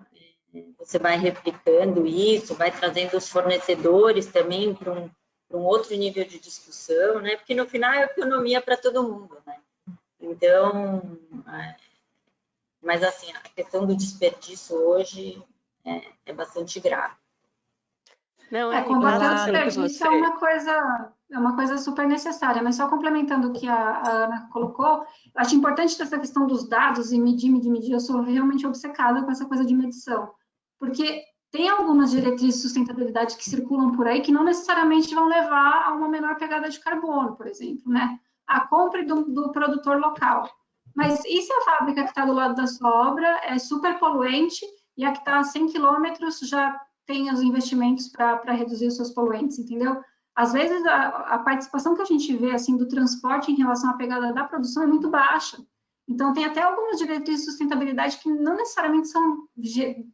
você vai replicando isso, vai trazendo os fornecedores também para um outro nível de discussão, né? Porque no final é economia para todo mundo, né? Então, mas assim, a questão do desperdício hoje é bastante grave. Não, combater o desperdício é uma coisa super necessária, mas só complementando o que a Ana colocou, eu acho importante essa questão dos dados e medir. Eu sou realmente obcecada com essa coisa de medição, porque tem algumas diretrizes de sustentabilidade que circulam por aí que não necessariamente vão levar a uma menor pegada de carbono, por exemplo, né? A compra do produtor local. Mas e se a fábrica que está do lado da sua obra é super poluente e a que está a 100 quilômetros já tem os investimentos para reduzir os seus poluentes, entendeu? às vezes a participação que a gente vê assim do transporte em relação à pegada da produção é muito baixa. Então, tem até algumas diretrizes de sustentabilidade que não necessariamente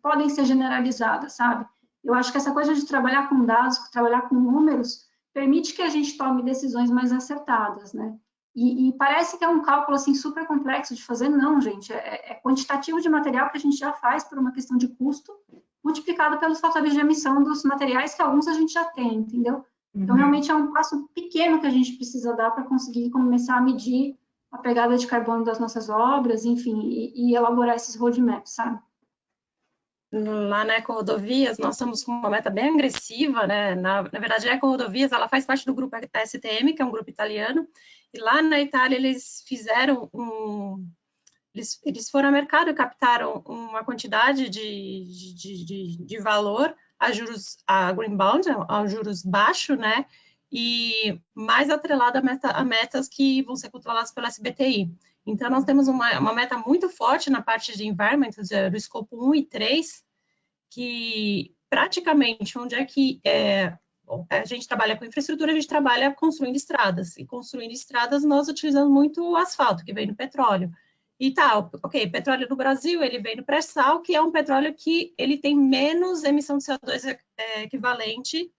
podem ser generalizadas, sabe? Eu acho que essa coisa de trabalhar com dados, trabalhar com números, permite que a gente tome decisões mais acertadas, né? E parece que é um cálculo assim super complexo de fazer, não, gente. É quantitativo de material que a gente já faz por uma questão de custo, multiplicado pelos fatores de emissão dos materiais que alguns a gente já tem, entendeu? Então, realmente é um passo pequeno que a gente precisa dar para conseguir começar a medir a pegada de carbono das nossas obras, enfim, e elaborar esses roadmaps, sabe? Lá na Eco-Rodovias, nós estamos com uma meta bem agressiva, né? Na verdade, a Eco-Rodovias, ela faz parte do grupo STM, que é um grupo italiano, e lá na Itália eles fizeram eles foram ao mercado e captaram uma quantidade de valor a greenbound, a juros baixos, né? E mais atrelada a metas que vão ser controladas pela SBTi. Então, nós temos uma meta muito forte na parte de environment, do escopo 1 e 3, que praticamente, onde é que a gente trabalha com infraestrutura, a gente trabalha construindo estradas. E construindo estradas, nós utilizamos muito o asfalto, que vem do petróleo. E tá, ok, petróleo no Brasil, ele vem do pré-sal, que é um petróleo que ele tem menos emissão de CO2 equivalente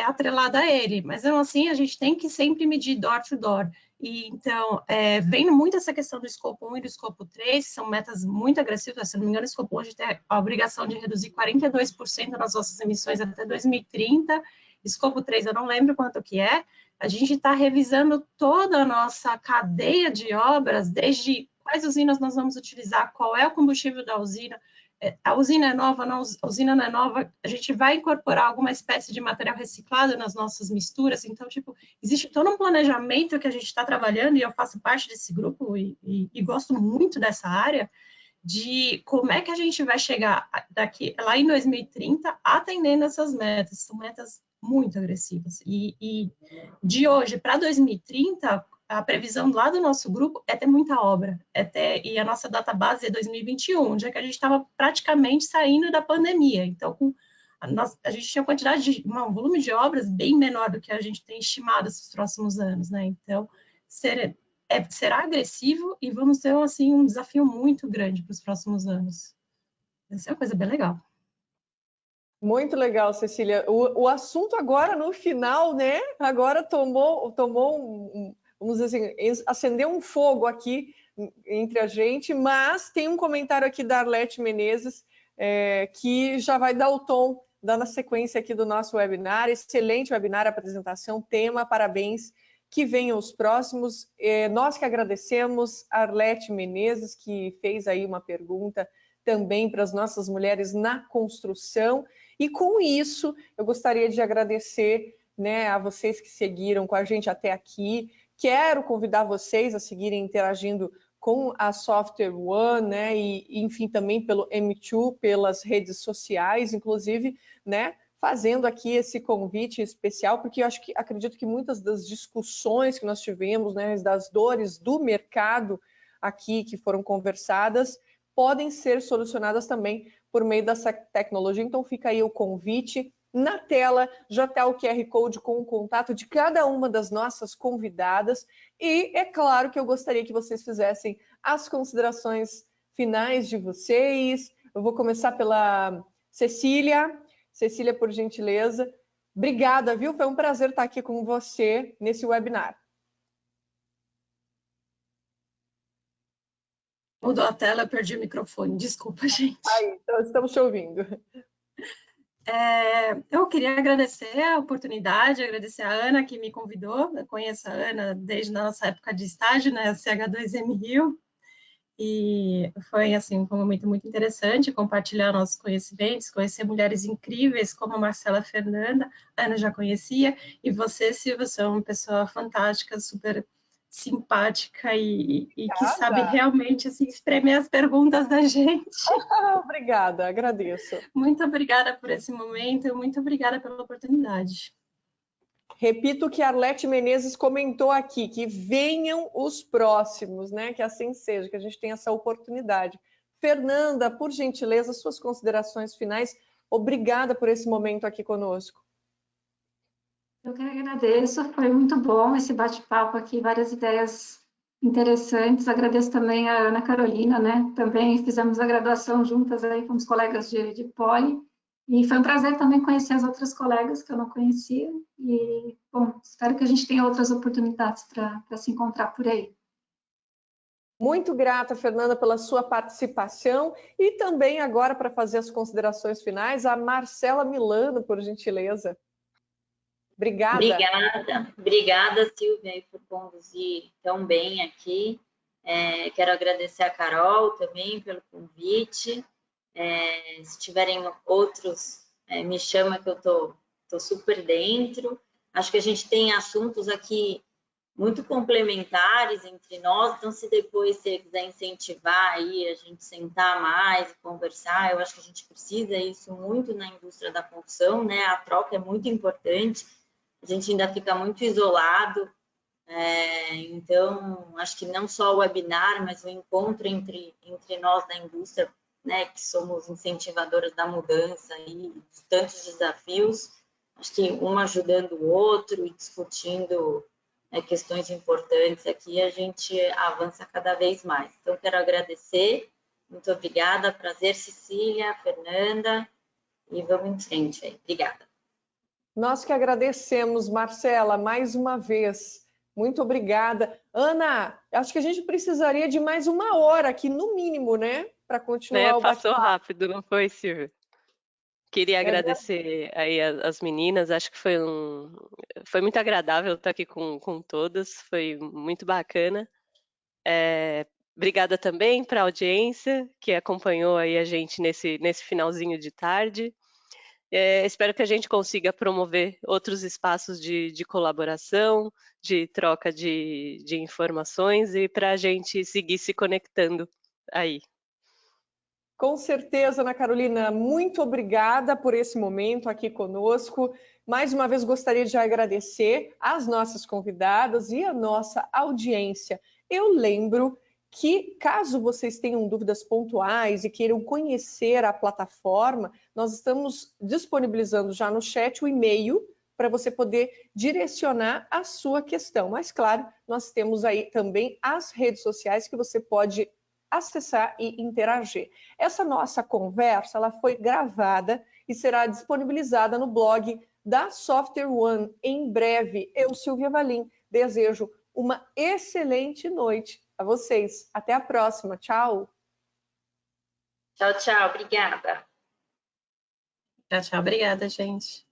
atrelada a ele. Mas, assim, a gente tem que sempre medir door to door. E, então, vem muito essa questão do escopo 1 e do escopo 3, que são metas muito agressivas. Se não me engano, o escopo 1 a gente tem a obrigação de reduzir 42% das nossas emissões até 2030. Escopo 3 eu não lembro quanto que é. A gente está revisando toda a nossa cadeia de obras, desde quais usinas nós vamos utilizar, qual é o combustível da usina, a usina é nova, não, a usina não é nova, a gente vai incorporar alguma espécie de material reciclado nas nossas misturas. Então, tipo, existe todo um planejamento que a gente está trabalhando, e eu faço parte desse grupo e gosto muito dessa área, de como é que a gente vai chegar lá em 2030 atendendo essas metas. São metas muito agressivas. E de hoje para 2030, a previsão lá do nosso grupo é ter muita obra. E a nossa data base é 2021, onde é que a gente estava praticamente saindo da pandemia. Então, a gente tinha um volume de obras bem menor do que a gente tem estimado nos próximos anos, né? Então, será agressivo e vamos ter, assim, um desafio muito grande para os próximos anos. Essa é uma coisa bem legal. Muito legal, Cecília. O assunto agora, no final, né? Agora tomou vamos dizer assim, acendeu um fogo aqui entre a gente, mas tem um comentário aqui da Arlete Menezes, que já vai dar o tom, dando a sequência aqui do nosso webinar. Excelente webinar, apresentação, tema, parabéns. Que venham os próximos. Nós que agradecemos a Arlete Menezes, que fez aí uma pergunta também para as nossas mulheres na construção. E com isso, eu gostaria de agradecer, né, a vocês que seguiram com a gente até aqui. Quero convidar vocês a seguirem interagindo com a Software One, né, e enfim, também pelo M2, pelas redes sociais, inclusive, né, fazendo aqui esse convite especial, porque eu acredito que muitas das discussões que nós tivemos, né, das dores do mercado aqui que foram conversadas, podem ser solucionadas também por meio dessa tecnologia. Então fica aí o convite. Na tela já está o QR Code com o contato de cada uma das nossas convidadas. E é claro que eu gostaria que vocês fizessem as considerações finais de vocês. Eu vou começar pela Cecília. Cecília, por gentileza. Obrigada, viu? Foi um prazer estar aqui com você nesse webinar. Mudou a tela, eu perdi o microfone. Desculpa, gente. Aí, então estamos te ouvindo. Eu queria agradecer a oportunidade, agradecer a Ana que me convidou. Eu conheço a Ana desde a nossa época de estágio, né, CH2M Rio, e foi assim, um momento muito interessante compartilhar nossos conhecimentos, conhecer mulheres incríveis como a Marcela Fernanda, a Ana já conhecia, e você, Silvia, você é uma pessoa fantástica, super simpática e que sabe realmente assim, espremer as perguntas da gente. Obrigada, agradeço. Muito obrigada por esse momento, muito obrigada pela oportunidade. Repito o que a Arlete Menezes comentou aqui, que venham os próximos, né? Que assim seja, que a gente tenha essa oportunidade. Fernanda, por gentileza, suas considerações finais. Obrigada por esse momento aqui conosco. Eu que agradeço, foi muito bom esse bate-papo aqui, várias ideias interessantes. Agradeço também a Ana Carolina, né? Também fizemos a graduação juntas aí, fomos colegas de poli. E foi um prazer também conhecer as outras colegas que eu não conhecia. E, bom, espero que a gente tenha outras oportunidades para se encontrar por aí. Muito grata, Fernanda, pela sua participação. E também agora, para fazer as considerações finais, a Marcela Milano, por gentileza. Obrigada. Obrigada, Silvia, por conduzir tão bem aqui. Quero agradecer a Carol também pelo convite. Se tiverem outros, me chama que eu tô super dentro. Acho que a gente tem assuntos aqui muito complementares entre nós, então se depois você quiser incentivar aí a gente sentar mais e conversar, eu acho que a gente precisa isso muito na indústria da construção, né? A troca é muito importante, a gente ainda fica muito isolado, então acho que não só o webinar, mas o encontro entre nós da indústria, né, que somos incentivadoras da mudança e de tantos desafios, acho que um ajudando o outro e discutindo questões importantes aqui, a gente avança cada vez mais. Então, quero agradecer, muito obrigada, prazer, Cecília, Fernanda, e vamos em frente aí. Obrigada. Nós que agradecemos, Marcela, mais uma vez. Muito obrigada. Ana, acho que a gente precisaria de mais 1 hora aqui, no mínimo, né? Para continuar o Passou bate-papo. rápido, não foi, Silvia? Queria agradecer aí as meninas, acho que foi muito agradável estar aqui com todas, foi muito bacana. Obrigada também para a audiência que acompanhou aí a gente nesse finalzinho de tarde. Espero que a gente consiga promover outros espaços de colaboração, de troca de informações e para a gente seguir se conectando aí. Com certeza, Ana Carolina, muito obrigada por esse momento aqui conosco. Mais uma vez gostaria de agradecer às nossas convidadas e à nossa audiência. Eu lembro que, caso vocês tenham dúvidas pontuais e queiram conhecer a plataforma, nós estamos disponibilizando já no chat o e-mail para você poder direcionar a sua questão. Mas, claro, nós temos aí também as redes sociais que você pode acessar e interagir. Essa nossa conversa ela foi gravada e será disponibilizada no blog da Software One em breve. Eu, Silvia Valim, desejo uma excelente noite a vocês. Até a próxima. Tchau. Tchau, tchau. Obrigada. Tchau, tchau. Obrigada, gente.